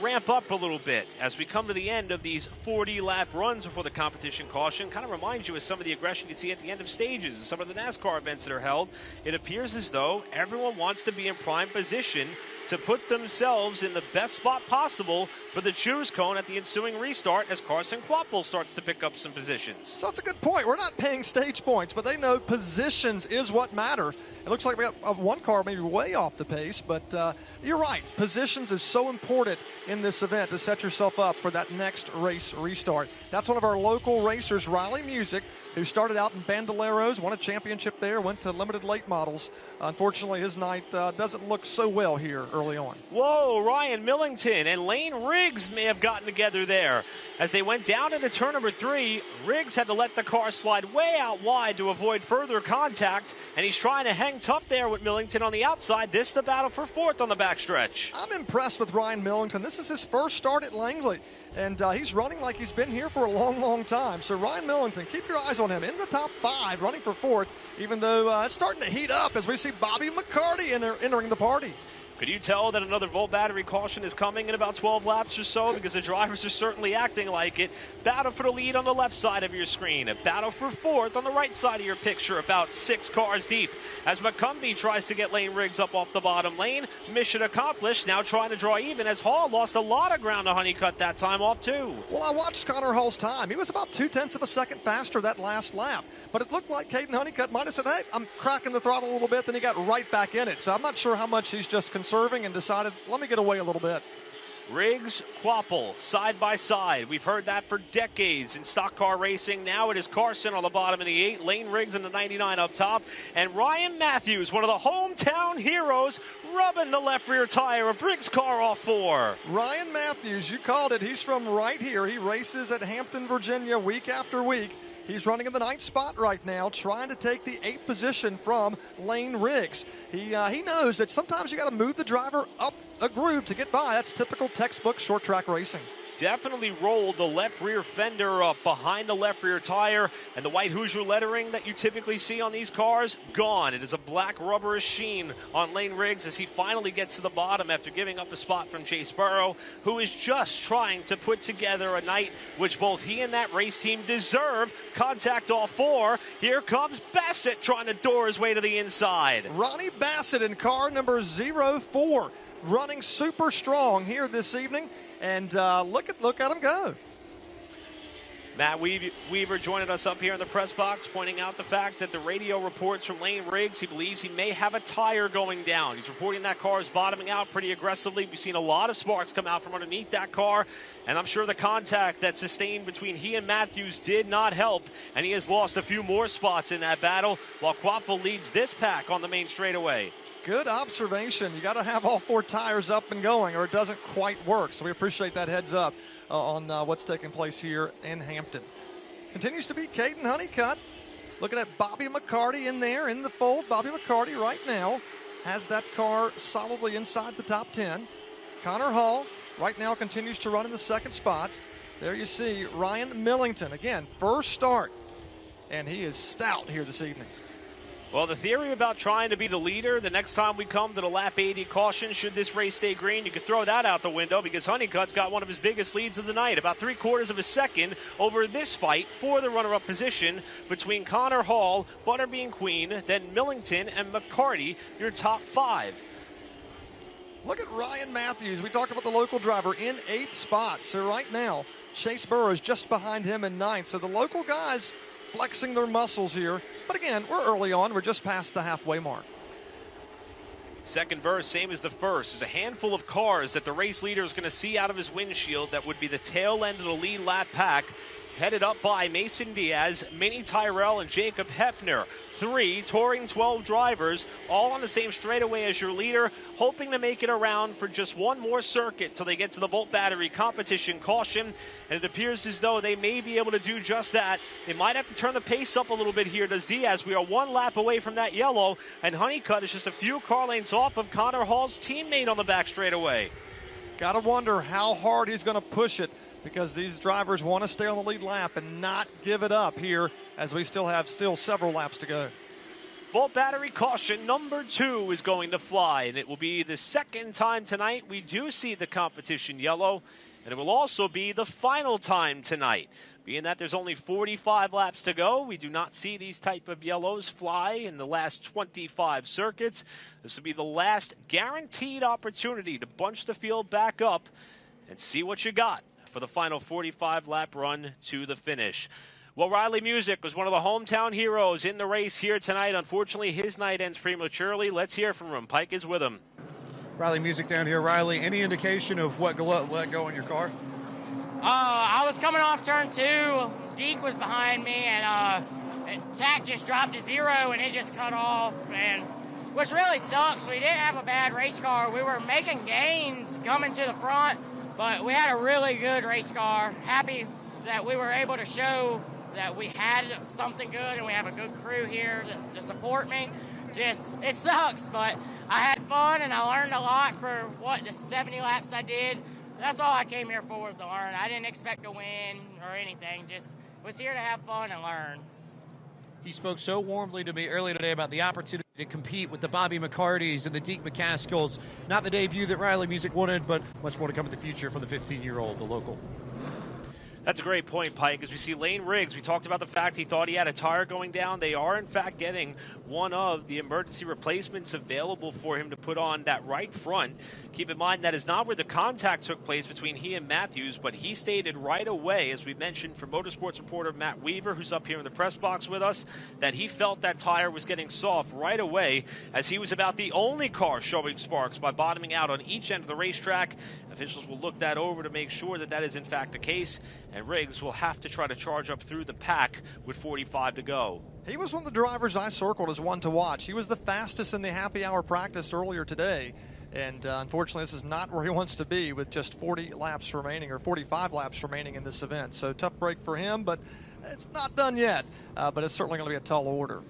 ramp up a little bit as we come to the end of these 40-lap runs before the competition caution. Kind of reminds you of some of the aggression you see at the end of stages and some of the NASCAR events that are held. It appears as though everyone wants to be in prime position to put themselves in the best spot possible for the choose cone at the ensuing restart as Carson Kvapil starts to pick up some positions. So that's a good point. We're not paying stage points, but they know positions is what matter. It looks like we got one car maybe way off the pace, but you're right. Positions is so important in this event to set yourself up for that next race restart. That's one of our local racers, Riley Music, who started out in Bandoleros, won a championship there, went to limited late models. Unfortunately, his night doesn't look so well here early on. Whoa, Ryan Millington and Lane Riggs may have gotten together there. As they went down into turn number 3, Riggs had to let the car slide way out wide to avoid further contact, and he's trying to hang tough there with Millington on the outside. This is the battle for 4th on the backstretch. I'm impressed with Ryan Millington. This is his first start at Langley, and he's running like he's been here for a long, long time. So Ryan Millington, keep your eyes on him. In the top 5, running for 4th, even though it's starting to heat up as we see Bobby McCarty entering the party. Could you tell that another volt battery caution is coming in about 12 laps or so? Because the drivers are certainly acting like it. Battle for the lead on the left side of your screen. A battle for fourth on the right side of your picture, about 6 cars deep. As McCumbee tries to get Lane Riggs up off the bottom lane. Mission accomplished. Now trying to draw even as Hall lost a lot of ground to Honeycutt that time off too. Well, I watched Connor Hall's time. He was about 0.2 of a second faster that last lap. But it looked like Caden Honeycutt might have said, hey, I'm cracking the throttle a little bit. Then he got right back in it. So I'm not sure how much he's just conserving and decided, let me get away a little bit. Riggs, Quapple, side by side. We've heard that for decades in stock car racing. Now it is Carson on the bottom of the 8, Lane Riggs in the 99 up top, and Ryan Matthews, one of the hometown heroes, rubbing the left rear tire of Riggs' car off 4. Ryan Matthews, you called it. He's from right here. He races at Hampton, Virginia week after week. He's running in the 9th spot right now, trying to take the 8th position from Lane Riggs. He knows that sometimes you got to move the driver up a groove to get by. That's typical textbook short track racing. Definitely rolled the left rear fender up behind the left rear tire, and the white Hoosier lettering that you typically see on these cars, gone. It is a black rubberish sheen on Lane Riggs as he finally gets to the bottom after giving up a spot from Chase Burrow, who is just trying to put together a night which both he and that race team deserve. Contact all 4. Here comes Bassett trying to door his way to the inside. Ronnie Bassett in car number 04, running super strong here this evening. And look at him go. Matt Weaver joining us up here in the press box, pointing out the fact that the radio reports from Lane Riggs, he believes he may have a tire going down. He's reporting that car is bottoming out pretty aggressively. We've seen a lot of sparks come out from underneath that car, and I'm sure the contact that sustained between he and Matthews did not help, and he has lost a few more spots in that battle, while Quapple leads this pack on the main straightaway. Good observation. You got to have all 4 tires up and going, or it doesn't quite work. So we appreciate that heads up on what's taking place here in Hampton. Continues to be Caden Honeycutt. Looking at Bobby McCarty in there in the fold. Bobby McCarty right now has that car solidly inside the top 10. Connor Hall right now continues to run in the 2nd spot. There you see Ryan Millington. Again, first start, and he is stout here this evening. Well, the theory about trying to be the leader the next time we come to the lap 80 caution, should this race stay green, you could throw that out the window because Honeycutt's got one of his biggest leads of the night, about 3/4 of a second over this fight for the runner-up position between Connor Hall, Butterbean Queen, then Millington and McCarty, your top 5. Look at Ryan Matthews. We talked about the local driver in 8th spot. So right now, Chase Burrow is just behind him in 9th. So the local guys flexing their muscles here. But again, we're early on. We're just past the halfway mark. Second verse, same as the first. There's a handful of cars that the race leader is going to see out of his windshield that would be the tail end of the lead lap pack, headed up by Mason Diaz, Minnie Tyrell, and Jacob Hefner. 3 touring 12 drivers, all on the same straightaway as your leader, hoping to make it around for just one more circuit till they get to the Volt Battery competition caution. And it appears as though they may be able to do just that. They might have to turn the pace up a little bit here, does Diaz. We are 1 lap away from that yellow, and Honeycutt is just a few car lengths off of Connor Hall's teammate on the back straightaway. Got to wonder how hard he's going to push it, because these drivers want to stay on the lead lap and not give it up here as we still have several laps to go. Volt Battery caution number 2 is going to fly, and it will be the 2nd time tonight we do see the competition yellow, and it will also be the final time tonight. Being that there's only 45 laps to go, we do not see these type of yellows fly in the last 25 circuits. This will be the last guaranteed opportunity to bunch the field back up and see what you got for the final 45-lap run to the finish. Well, Riley Music was one of the hometown heroes in the race here tonight. Unfortunately, his night ends prematurely. Let's hear from him. Pike is with him. Riley Music down here. Riley, any indication of what let go in your car? I was coming off turn 2. Deke was behind me, and TAC just dropped to 0, and it just cut off. And which really sucks. We didn't have a bad race car. We were making gains coming to the front, but we had a really good race car. Happy that we were able to show that we had something good, and we have a good crew here to support me. Just, it sucks, but I had fun, and I learned a lot for, the 70 laps I did. That's all I came here for, was to learn. I didn't expect to win or anything. Just was here to have fun and learn. He spoke so warmly to me earlier today about the opportunity and compete with the Bobby McCartys and the Deke McCaskills. Not the debut that Riley Music wanted, but much more to come in the future from the 15-year-old, the local. That's a great point, Pike. As we see Lane Riggs, we talked about the fact he thought he had a tire going down. They are, in fact, getting one of the emergency replacements available for him to put on that right front. Keep in mind that is not where the contact took place between he and Matthews, but he stated right away, as we mentioned from motorsports reporter Matt Weaver, who's up here in the press box with us, that he felt that tire was getting soft right away, as he was about the only car showing sparks by bottoming out on each end of the racetrack. Officials will look that over to make sure that that is in fact the case, and Riggs will have to try to charge up through the pack with 45 to go. He was one of the drivers I circled as one to watch. He was the fastest in the happy hour practice earlier today. And unfortunately, this is not where he wants to be with just 40 laps remaining, or 45 laps remaining in this event. So tough break for him, but it's not done yet. But it's certainly going to be a tall order.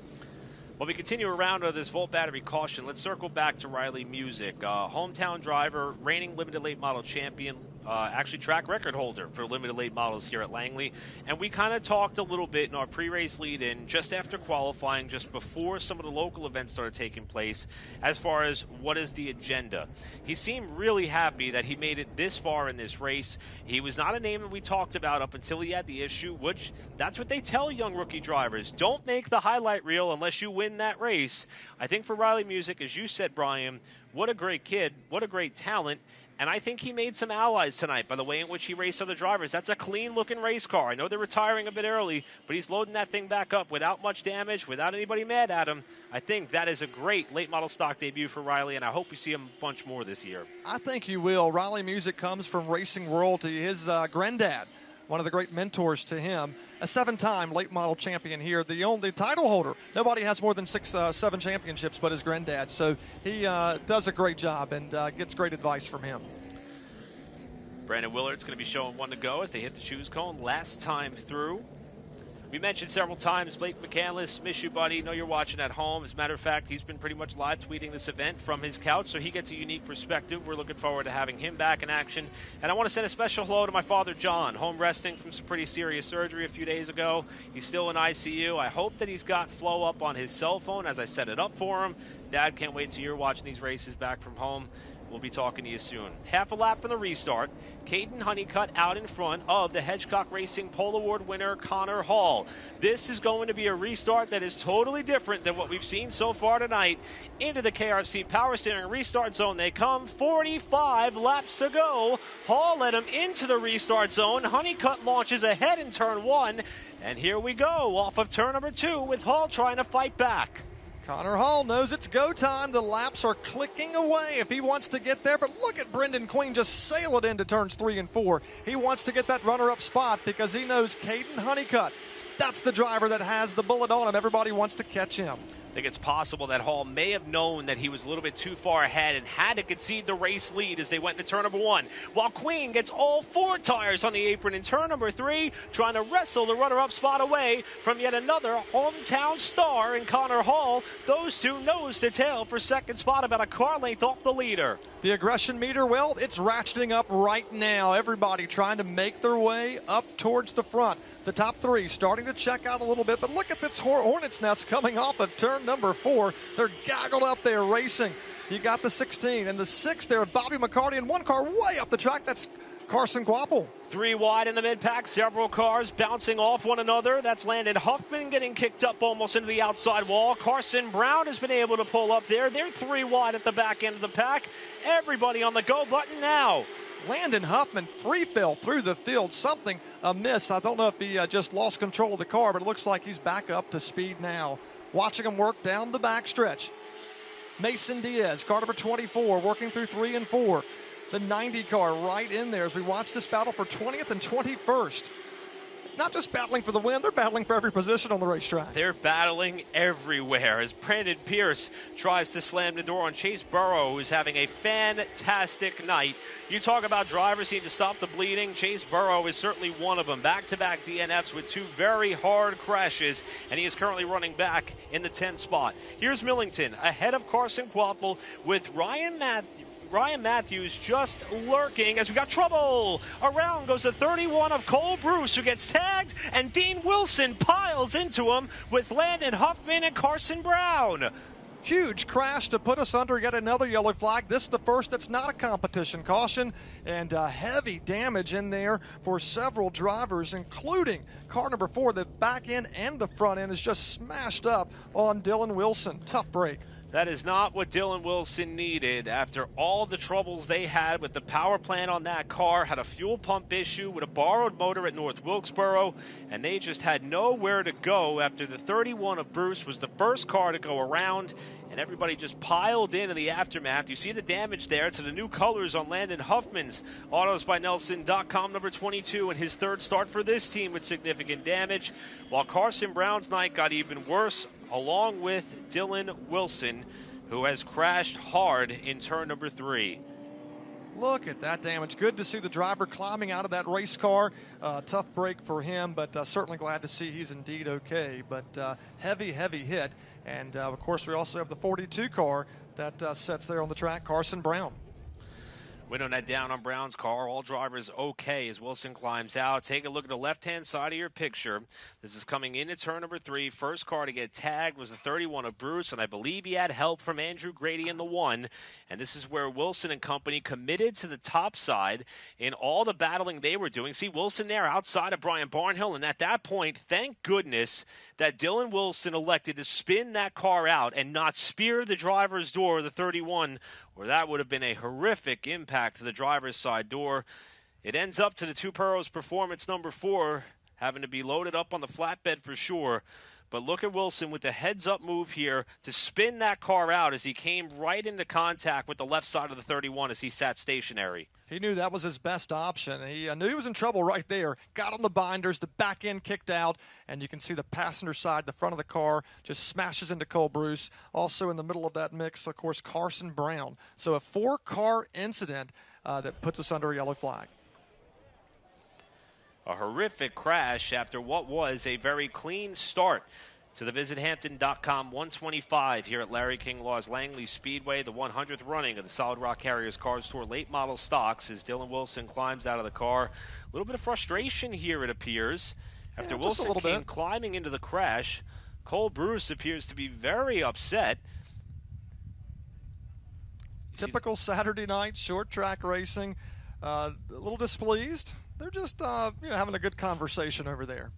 Well, we continue around this Volt battery caution. Let's circle back to Riley Music. Hometown driver, reigning limited late model champion, actually track record holder for limited late models here at Langley. And we kind of talked a little bit in our pre-race lead-in, just after qualifying, just before some of the local events started taking place, as far as what is the agenda. He seemed really happy that he made it this far in this race. He was not a name that we talked about up until he had the issue, which that's what they tell young rookie drivers. Don't make the highlight reel unless you win that race. I think for Riley Music, as you said, Brian, what a great kid, what a great talent. And I think he made some allies tonight by the way in which he raced other drivers. That's a clean-looking race car. I know they're retiring a bit early, but he's loading that thing back up without much damage, without anybody mad at him. I think that is a great late model stock debut for Riley, and I hope we see him a bunch more this year. I think you will. Riley Music comes from racing royalty. His granddad, one of the great mentors to him, a 7-time late model champion here, the only title holder. Nobody has more than 7 championships but his granddad. So he does a great job and gets great advice from him. Brandon Willard's going to be showing one to go as they hit the shoes cone last time through. We mentioned several times Blake McCandless, miss you, buddy. Know you're watching at home. As a matter of fact, he's been pretty much live tweeting this event from his couch, so he gets a unique perspective. We're looking forward to having him back in action. And I want to send a special hello to my father, John, home resting from some pretty serious surgery a few days ago. He's still in ICU. I hope that he's got flow up on his cell phone as I set it up for him. Dad, can't wait till you're watching these races back from home. We'll be talking to you soon. Half a lap from the restart. Caden Honeycutt out in front of the Hedgecock Racing Pole Award winner, Connor Hall. This is going to be a restart that is totally different than what we've seen so far tonight. Into the KRC Power Steering restart zone they come. 45 laps to go. Hall led him into the restart zone. Honeycutt launches ahead in turn 1. And here we go off of turn number 2 with Hall trying to fight back. Connor Hall knows it's go time. The laps are clicking away if he wants to get there. But look at Brendan Queen just sail it into turns 3 and 4. He wants to get that runner-up spot because he knows Caden Honeycutt, that's the driver that has the bullet on him. Everybody wants to catch him. I think it's possible that Hall may have known that he was a little bit too far ahead and had to concede the race lead as they went into turn number 1. While Queen gets all 4 tires on the apron in turn number 3, trying to wrestle the runner-up spot away from yet another hometown star in Connor Hall. Those two nose to tail for second spot, about a car length off the leader. The aggression meter, well, it's ratcheting up right now. Everybody trying to make their way up towards the front. The top 3 starting to check out a little bit, but look at this hornet's nest coming off of turn number 4. They're goggled up there racing. You got the 16 and the 6 there, Bobby McCarty, and one car way up the track. That's Carson Quapple. 3 wide in the mid-pack, several cars bouncing off one another. That's Landon Huffman getting kicked up almost into the outside wall. Carson Brown has been able to pull up there. They're 3 wide at the back end of the pack. Everybody on the go button now. Landon Huffman free fell through the field. Something amiss. I don't know if he just lost control of the car, but it looks like he's back up to speed now. Watching him work down the backstretch. Mason Diaz, car number 24, working through 3 and 4. The 90 car right in there as we watch this battle for 20th and 21st. Not just battling for the win, they're battling for every position on the racetrack. They're battling everywhere as Brandon Pierce tries to slam the door on Chase Burrow, who's having a fantastic night. You talk about drivers who need to stop the bleeding. Chase Burrow is certainly one of them. Back-to-back DNFs with 2 very hard crashes, and he is currently running back in the 10th spot. Here's Millington ahead of Carson Quapple with Ryan Matthews just lurking as we got trouble. Around goes the 31 of Cole Bruce, who gets tagged, and Dean Wilson piles into him with Landon Huffman and Carson Brown. Huge crash to put us under yet another yellow flag. This is the first that's not a competition caution, and heavy damage in there for several drivers, including car number 4. The back end and the front end is just smashed up on Dylan Wilson. Tough break. That is not what Dylan Wilson needed after all the troubles they had with the power plant on that car. Had a fuel pump issue with a borrowed motor at North Wilkesboro, and they just had nowhere to go after the 31 of Bruce was the first car to go around, and everybody just piled into the aftermath. You see the damage there to the new colors on Landon Huffman's AutosByNelson.com number 22, and his third start for this team with significant damage, while Carson Brown's night got even worse, along with Dylan Wilson, who has crashed hard in turn number 3. Look at that damage. Good to see the driver climbing out of that race car. Tough break for him, but certainly glad to see he's indeed okay. But heavy hit. And, of course, we also have the 42 car that sits there on the track, Carson Brown. Window net down on Brown's car. All drivers okay as Wilson climbs out. Take a look at the left-hand side of your picture. This is coming into turn number 3. First car to get tagged was the 31 of Bruce, and I believe he had help from Andrew Grady in the 1. And this is where Wilson and company committed to the top side in all the battling they were doing. See Wilson there outside of Brian Barnhill, and at that point, thank goodness that Dylan Wilson elected to spin that car out and not spear the driver's door, the 31, or that would have been a horrific impact to the driver's side door. It ends up to the Two Pearls Performance number 4 having to be loaded up on the flatbed for sure. But look at Wilson with the heads-up move here to spin that car out as he came right into contact with the left side of the 31 as he sat stationary. He knew that was his best option. He knew he was in trouble right there. Got on the binders, the back end kicked out, and you can see the passenger side, the front of the car, just smashes into Cole Bruce. Also in the middle of that mix, of course, Carson Brown. So a 4-car incident that puts us under a yellow flag. A horrific crash after what was a very clean start to the VisitHampton.com 125 here at Larry King Law's Langley Speedway, the 100th running of the Solid Rock Carriers Cars Tour late model stocks as Dylan Wilson climbs out of the car. A little bit of frustration here, it appears. After Wilson came climbing into the crash, Cole Bruce appears to be very upset. Typical Saturday night short track racing. A little displeased. They're just having a good conversation over there.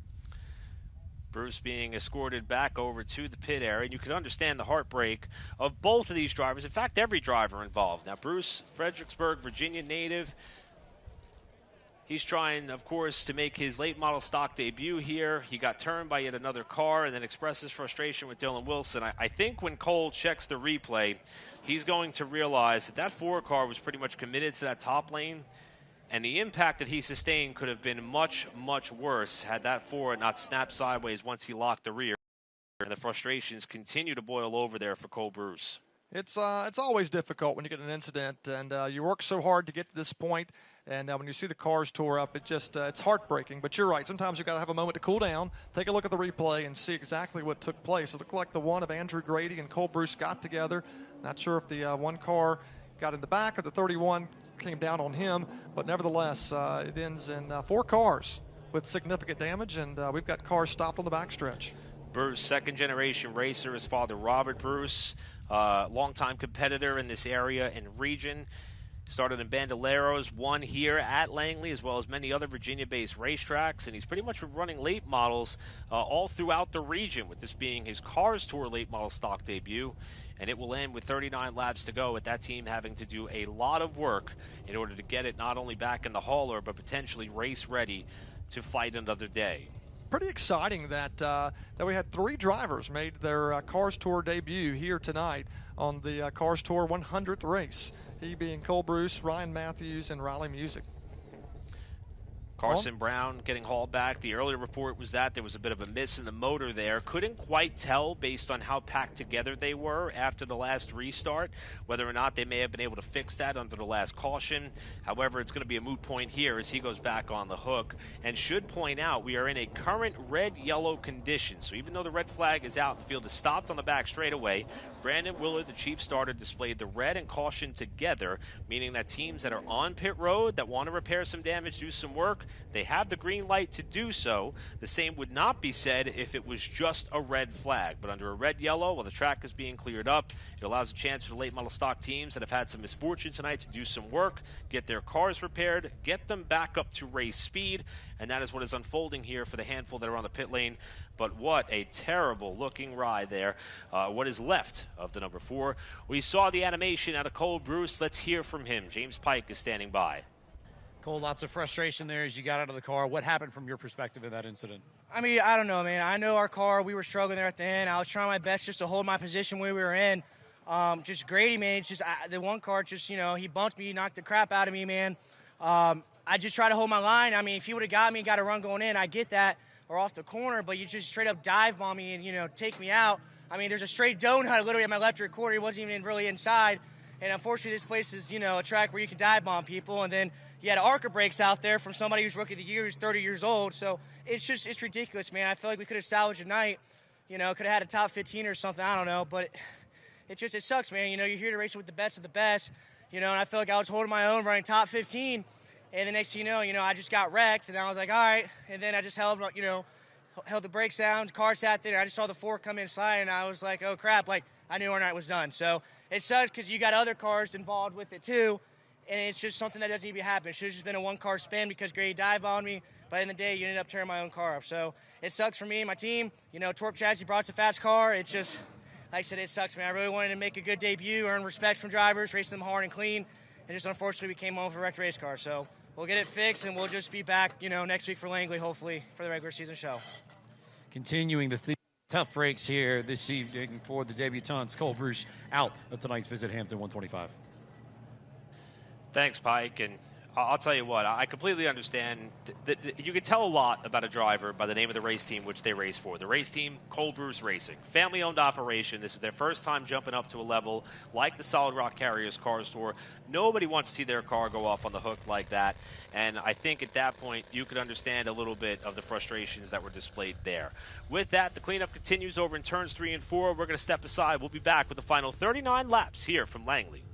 Bruce being escorted back over to the pit area. And you can understand the heartbreak of both of these drivers. In fact, every driver involved. Now, Bruce, Fredericksburg, Virginia native. He's trying, of course, to make his late model stock debut here. He got turned by yet another car and then expresses frustration with Dylan Wilson. I think when Cole checks the replay, he's going to realize that 4 car was pretty much committed to that top lane. And the impact that he sustained could have been much, much worse had that 4 not snapped sideways once he locked the rear. And the frustrations continue to boil over there for Cole Bruce. It's always difficult when you get an incident, and you work so hard to get to this point, and when you see the cars tore up, it's heartbreaking. But you're right. Sometimes you've got to have a moment to cool down, take a look at the replay, and see exactly what took place. It looked like the one of Andrew Grady and Cole Bruce got together. Not sure if the one car got in the back or the 31 came down on him, but nevertheless, it ends in 4 cars with significant damage, and we've got cars stopped on the backstretch. Bruce, second-generation racer. His father, Robert Bruce, longtime competitor in this area and region. Started in Bandoleros, won here at Langley, as well as many other Virginia-based racetracks, and he's pretty much been running late models all throughout the region, with this being his Cars Tour late model stock debut. And it will end with 39 laps to go, with that team having to do a lot of work in order to get it not only back in the hauler, but potentially race ready to fight another day. Pretty exciting that we had 3 drivers made their Cars Tour debut here tonight on the Cars Tour 100th race. He being Cole Bruce, Ryan Matthews, and Riley Music. Carson Brown getting hauled back. The earlier report was that there was a bit of a miss in the motor there. Couldn't quite tell based on how packed together they were after the last restart, whether or not they may have been able to fix that under the last caution. However, it's going to be a moot point here as he goes back on the hook. And should point out, we are in a current red-yellow condition. So even though the red flag is out, the field is stopped on the back straightaway. Brandon Willard, the chief starter, displayed the red and caution together, meaning that teams that are on pit road that want to repair some damage, do some work, they have the green light to do so. The same would not be said if it was just a red flag. But under a red-yellow, while the track is being cleared up, it allows a chance for the late model stock teams that have had some misfortune tonight to do some work, get their cars repaired, get them back up to race speed, and that is what is unfolding here for the handful that are on the pit lane. But what a terrible looking ride there. What is left of the number 4. We saw the animation out of Cole Bruce. Let's hear from him. James Pike is standing by. Cole, lots of frustration there as you got out of the car. What happened from your perspective in that incident? I mean, I don't know, man. I know our car, we were struggling there at the end. I was trying my best just to hold my position where we were in. Just Grady, man, it's just the one car just, he bumped me, knocked the crap out of me, man. I just tried to hold my line. I mean, if he would have got me and got a run going in, I get that, or off the corner, but you just straight up dive bomb me and, take me out. I mean, there's a straight donut literally at my left rear quarter. He wasn't even really inside. And unfortunately, this place is, a track where you can dive bomb people. And then you had ARCA brakes out there from somebody who's rookie of the year who's 30 years old. So it's ridiculous, man. I feel like we could have salvaged a night. Could have had a top 15 or something. I don't know. But it sucks, man. You're here to race with the best of the best. And I feel like I was holding my own, running top 15. And the next thing you know, I just got wrecked. And I was like, all right. And then I just held the brakes down. Car sat there. I just saw the fork come in slide. And I was like, oh, crap. Like, I knew our night was done. So it sucks because you got other cars involved with it, too. And it's just something that doesn't need to happen. It should have just been a one-car spin because Grady dived on me. But in the day, you ended up tearing my own car up. So it sucks for me and my team. Torp Chassis brought us a fast car. It's just, like I said, it sucks, man. I really wanted to make a good debut, earn respect from drivers, racing them hard and clean. And just unfortunately, we came home with a wrecked race car. So we'll get it fixed, and we'll just be back, next week for Langley, hopefully, for the regular season show. Continuing the tough breaks here this evening for the debutants. Cole Bruce out of tonight's visit Hampton 125. Thanks, Pike. And I'll tell you what, I completely understand that you can tell a lot about a driver by the name of the race team which they race for. The race team, Cole Bruce Racing. Family-owned operation. This is their first time jumping up to a level like the Solid Rock Carriers Car Store. Nobody wants to see their car go off on the hook like that. And I think at that point, you could understand a little bit of the frustrations that were displayed there. With that, the cleanup continues over in turns 3 and 4. We're going to step aside. We'll be back with the final 39 laps here from Langley.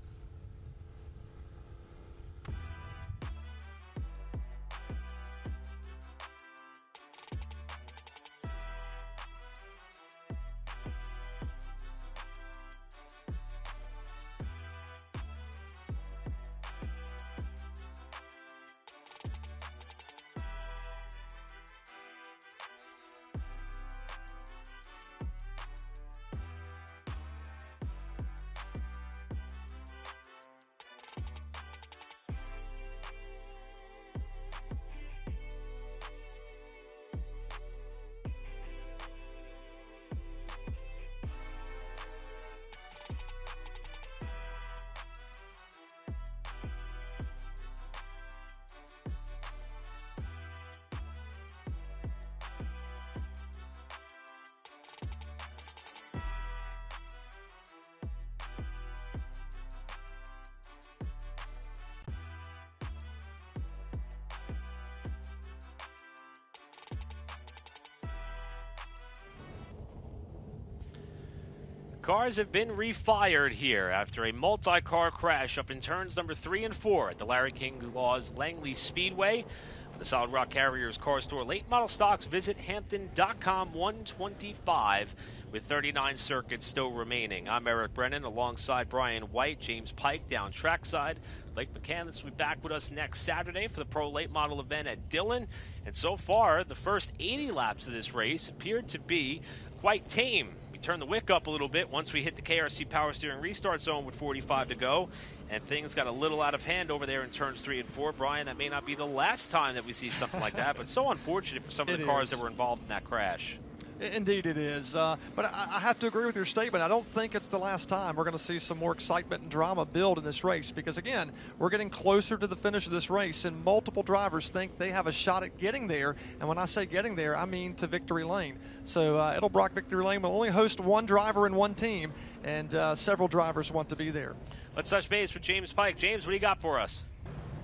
Cars have been refired here after a multi-car crash up in turns number 3 and 4 at the Larry King Law's Langley Speedway. For the Solid Rock Carriers Car Store late model stocks, visit Hampton.com 125 with 39 circuits still remaining. I'm Eric Brennan alongside Brian White, James Pike down trackside. Blake McCandless will be back with us next Saturday for the Pro Late Model event at Dillon. And so far, the first 80 laps of this race appeared to be quite tame. We turned the wick up a little bit once we hit the KRC Power Steering restart zone with 45 to go, and things got a little out of hand over there in turns 3 and 4. Brian, that may not be the last time that we see something like that, but so unfortunate for some of the cars that were involved in that crash. Indeed it is. But I have to agree with your statement. I don't think it's the last time we're going to see some more excitement and drama build in this race because, again, we're getting closer to the finish of this race, and multiple drivers think they have a shot at getting there. And when I say getting there, I mean to victory lane. So Edelbrock Victory Lane will only host one driver and one team, and several drivers want to be there. Let's touch base with James Pike. James, what do you got for us?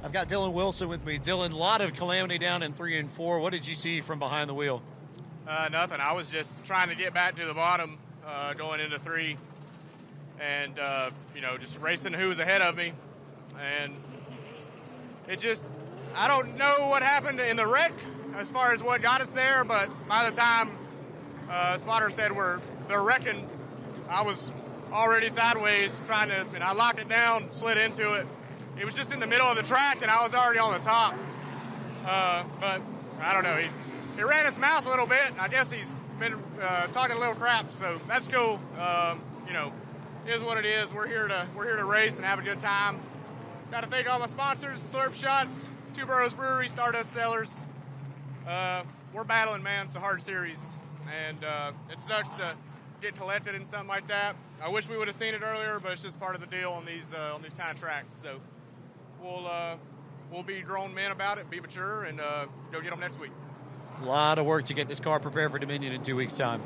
I've got Dylan Wilson with me. Dylan, a lot of calamity down in 3 and 4. What did you see from behind the wheel? Nothing. I was just trying to get back to the bottom going into 3. and, just racing who was ahead of me. And it just, I don't know what happened in the wreck as far as what got us there, but by the time spotter said they're wrecking, I was already sideways and I locked it down, slid into it. It was just in the middle of the track, and I was already on the top. But I don't know. He ran his mouth a little bit. I guess he's been talking a little crap, so that's cool. It is what it is. We're here to race and have a good time. Got to thank all my sponsors: Slurp Shots, Two Burrows Brewery, Stardust Cellars. We're battling, man. It's a hard series, and it sucks to get collected in something like that. I wish we would have seen it earlier, but it's just part of the deal on these kind of tracks. So we'll be grown men about it, be mature, and go get them next week. A lot of work to get this car prepared for Dominion in 2 weeks' time.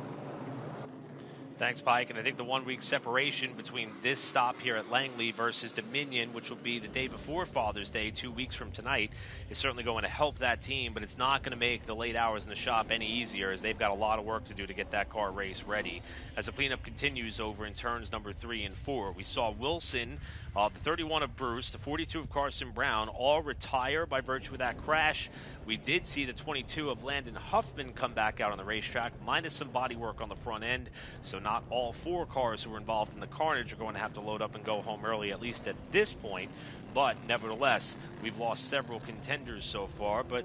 Thanks, Pike. And I think the 1 week separation between this stop here at Langley versus Dominion, which will be the day before Father's Day, 2 weeks from tonight, is certainly going to help that team, but it's not going to make the late hours in the shop any easier, as they've got a lot of work to do to get that car race ready. As the cleanup continues over in turns number 3 and 4, we saw Wilson, the 31 of Bruce, the 42 of Carson Brown, all retire by virtue of that crash. We did see the 22 of Landon Huffman come back out on the racetrack, minus some body work on the front end. So not all 4 cars who were involved in the carnage are going to have to load up and go home early, at least at this point. But nevertheless, we've lost several contenders so far, but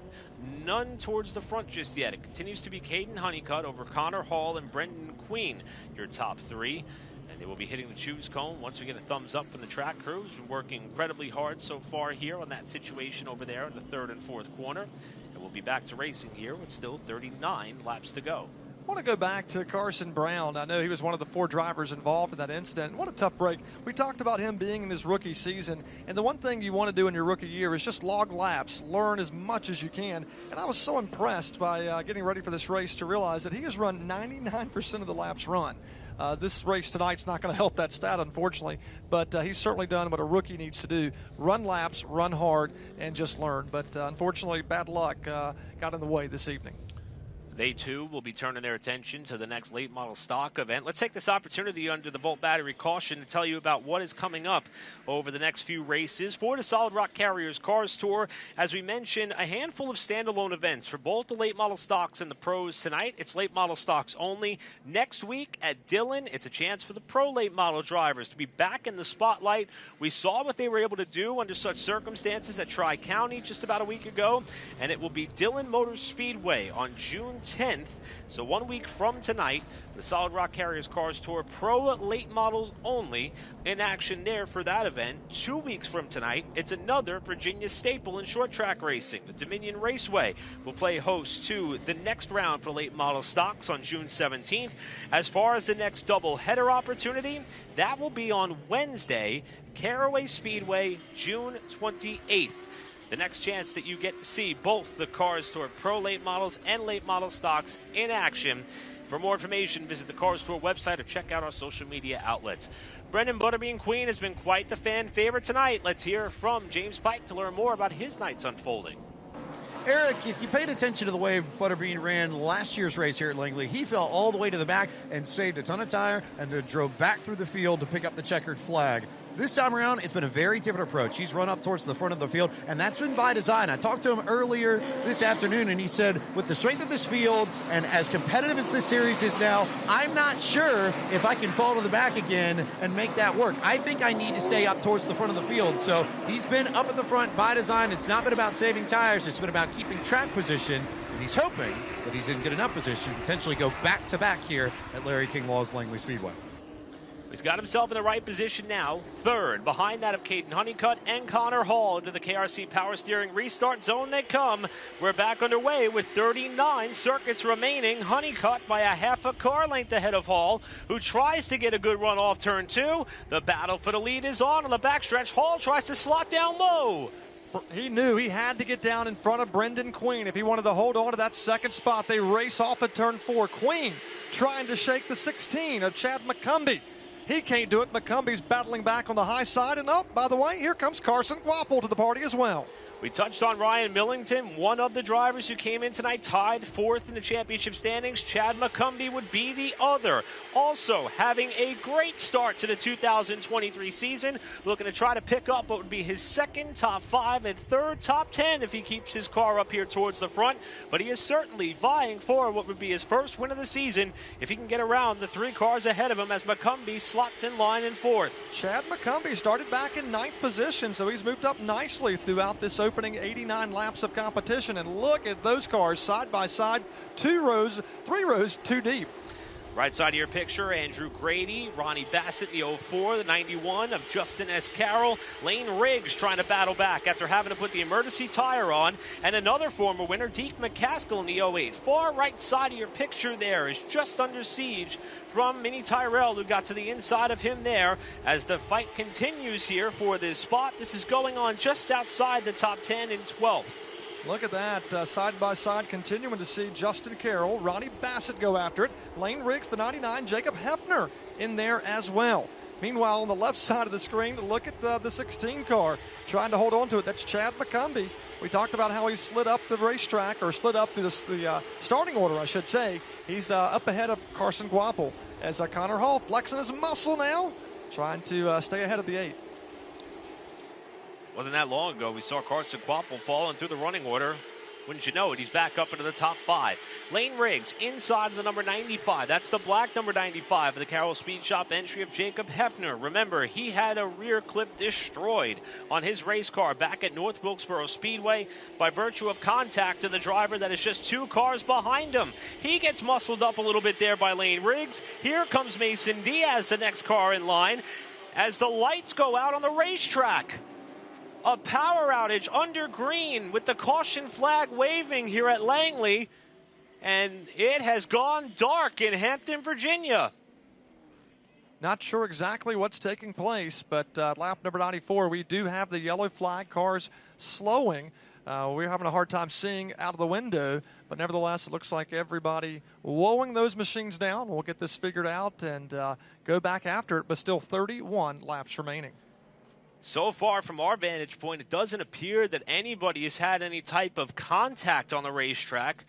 none towards the front just yet. It continues to be Caden Honeycutt over Connor Hall and Brendan Queen, your top 3. And they will be hitting the choose cone once we get a thumbs up from the track crew. Who's been working incredibly hard so far here on that situation over there in the 3rd and 4th corner. And we'll be back to racing here with still 39 laps to go. I want to go back to Carson Brown. I know he was one of the 4 drivers involved in that incident. What a tough break. We talked about him being in his rookie season, and the one thing you want to do in your rookie year is just log laps, learn as much as you can. And I was so impressed by getting ready for this race to realize that he has run 99% of the laps run. This race tonight's not going to help that stat, unfortunately, but he's certainly done what a rookie needs to do: run laps, run hard, and just learn. But unfortunately, bad luck got in the way this evening. They, too, will be turning their attention to the next late model stock event. Let's take this opportunity under the Volt Battery caution to tell you about what is coming up over the next few races for the Solid Rock Carriers Cars Tour. As we mentioned, a handful of standalone events for both the late model stocks and the pros tonight. It's late model stocks only. Next week at Dillon, it's a chance for the pro late model drivers to be back in the spotlight. We saw what they were able to do under such circumstances at Tri-County just about a week ago, and it will be Dillon Motor Speedway on June 10th. So 1 week from tonight, the Solid Rock Carriers Cars Tour Pro late models only in action there for that event. 2 weeks from tonight, it's another Virginia staple in short track racing. The Dominion Raceway will play host to the next round for late model stocks on June 17th. As far as the next double header opportunity, that will be on Wednesday, Caraway Speedway, June 28th. The next chance that you get to see both the Cars Tour Pro late models and late model stocks in action. For more information, visit the Cars Tour website or check out our social media outlets. Brendan Butterbean Queen has been quite the fan favorite tonight. Let's hear from James Pike to learn more about his night's unfolding. Eric, if you paid attention to the way Butterbean ran last year's race here at Langley, he fell all the way to the back and saved a ton of tire and then drove back through the field to pick up the checkered flag. This time around, it's been a very different approach. He's run up towards the front of the field, and that's been by design. I talked to him earlier this afternoon, and he said, with the strength of this field and as competitive as this series is now, I'm not sure if I can fall to the back again and make that work. I think I need to stay up towards the front of the field. So he's been up at the front by design. It's not been about saving tires. It's been about keeping track position, and he's hoping that he's in good enough position to potentially go back-to-back here at Larry King Law's Langley Speedway. He's got himself in the right position now, 3rd, behind that of Caden Honeycutt and Connor Hall into the KRC Power Steering restart zone they come. We're back underway with 39 circuits remaining. Honeycutt by a half a car length ahead of Hall, who tries to get a good run off turn 2. The battle for the lead is on the backstretch. Hall tries to slot down low. He knew he had to get down in front of Brendan Queen if he wanted to hold on to that second spot. They race off at turn 4. Queen trying to shake the 16 of Chad McCumbee. He can't do it. McCumbie's battling back on the high side. And by the way, here comes Carson Guapo to the party as well. We touched on Ryan Millington, one of the drivers who came in tonight, tied 4th in the championship standings. Chad McCumbee would be the other. Also having a great start to the 2023 season, looking to try to pick up what would be his 2nd top 5 and 3rd top 10 if he keeps his car up here towards the front. But he is certainly vying for what would be his first win of the season if he can get around the 3 cars ahead of him as McCumbee slots in line in 4th. Chad McCumbee started back in 9th position, so he's moved up nicely throughout this opening 89 laps of competition. And look at those cars side by side, 3 rows too deep. Right side of your picture, Andrew Grady, Ronnie Bassett, the 04, the 91 of Justin S. Carroll. Lane Riggs trying to battle back after having to put the emergency tire on. And another former winner, Deke McCaskill in the 08. Far right side of your picture there is just under siege from Minnie Tyrell, who got to the inside of him there as the fight continues here for this spot. This is going on just outside the top 10 in 12th. Look at that, side by side, continuing to see Justin Carroll, Ronnie Bassett go after it. Lane Riggs, the 99, Jacob Hefner in there as well. Meanwhile, on the left side of the screen, look at the 16 car trying to hold on to it. That's Chad McCumbee. We talked about how he slid up the racetrack, or slid up through the starting order, I should say. He's up ahead of Carson Guapel as Connor Hall flexing his muscle now, trying to stay ahead of the 8. Wasn't that long ago we saw Carson Quappel fall into the running order. Wouldn't you know it, he's back up into the top 5. Lane Riggs inside of the number 95. That's the black number 95 of the Carroll Speed Shop entry of Jacob Hefner. Remember, he had a rear clip destroyed on his race car back at North Wilkesboro Speedway by virtue of contact to the driver that is just 2 cars behind him. He gets muscled up a little bit there by Lane Riggs. Here comes Mason Diaz, the next car in line, as the lights go out on the racetrack. A power outage under green with the caution flag waving here at Langley, and it has gone dark in Hampton, Virginia. Not sure exactly what's taking place, but lap number 94, we do have the yellow flag cars slowing. We're having a hard time seeing out of the window, but nevertheless, it looks like everybody wowing those machines down. We'll get this figured out and go back after it, but still 31 laps remaining. So far from our vantage point, it doesn't appear that anybody has had any type of contact on the racetrack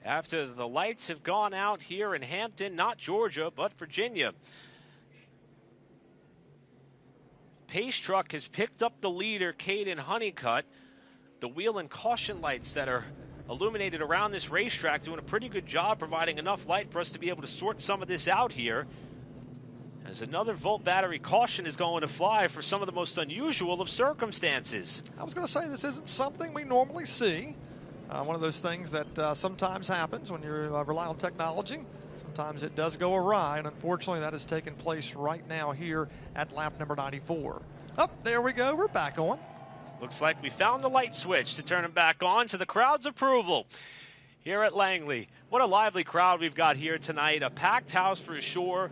after the lights have gone out here in Hampton, not Georgia, but Virginia. Pace Truck has picked up the leader, Caden Honeycutt. The wheel and caution lights that are illuminated around this racetrack doing a pretty good job providing enough light for us to be able to sort some of this out here. As another volt battery caution is going to fly for some of the most unusual of circumstances. I was going to say this isn't something we normally see. One of those things that sometimes happens when you rely on technology. Sometimes it does go awry, and unfortunately that has taken place right now here at lap number 94. Oh, there we go. We're back on. Looks like we found the light switch to turn them back on to the crowd's approval here at Langley. What a lively crowd we've got here tonight. A packed house for sure.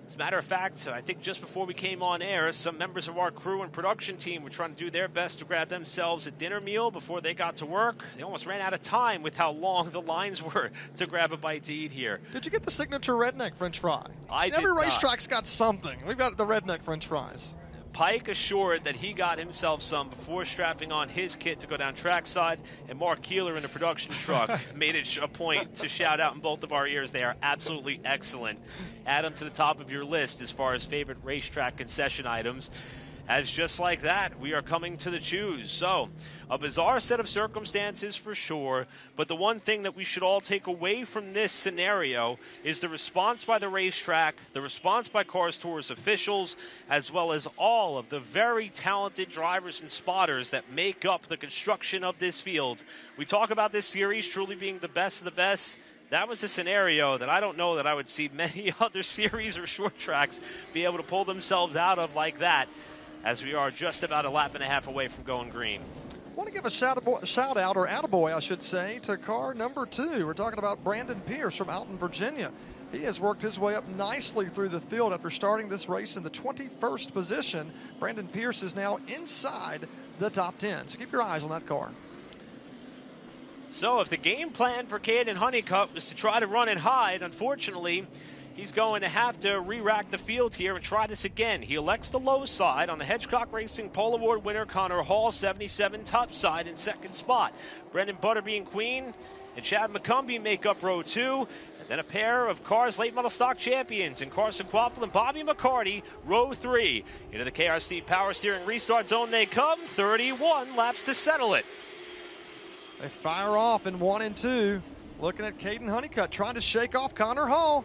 As a matter of fact, I think just before we came on air, some members of our crew and production team were trying to do their best to grab themselves a dinner meal before they got to work. They almost ran out of time with how long the lines were to grab a bite to eat here. Did you get the signature redneck French fry? I did Every not. racetrack's got something. We've got the redneck French fries. Pike assured that he got himself some before strapping on his kit to go down trackside, and Mark Keeler in the production truck made it a point to shout out in both of our ears. They are absolutely excellent. Add them to the top of your list as far as favorite racetrack concession items. As just like that, we are coming to the choose. So, a bizarre set of circumstances for sure, but the one thing that we should all take away from this scenario is the response by the racetrack, the response by Cars Tours officials, as well as all of the very talented drivers and spotters that make up the construction of this field. We talk about this series truly being the best of the best. That was a scenario that I don't know that I would see many other series or short tracks be able to pull themselves out of like that, as we are just about a lap and a half away from going green. I want to give a shout out, or attaboy, I should say, to car number 2. We're talking about Brandon Pierce from Alton, Virginia. He has worked his way up nicely through the field after starting this race in the 21st position. Brandon Pierce is now inside the top 10. So keep your eyes on that car. So if the game plan for Caden Honeycutt was to try to run and hide, unfortunately, he's going to have to re-rack the field here and try this again. He elects the low side on the Hedgecock Racing Pole Award winner Connor Hall, 77, top side in second spot. Brendan Butterbean Queen and Chad McCumbee make up row 2. And then a pair of Cars late model stock champions in Carson Quapple and Bobby McCarty, row 3. Into the KR Steve Power Steering restart zone they come. 31 laps to settle it. They fire off in 1 and 2. Looking at Caden Honeycutt trying to shake off Connor Hall.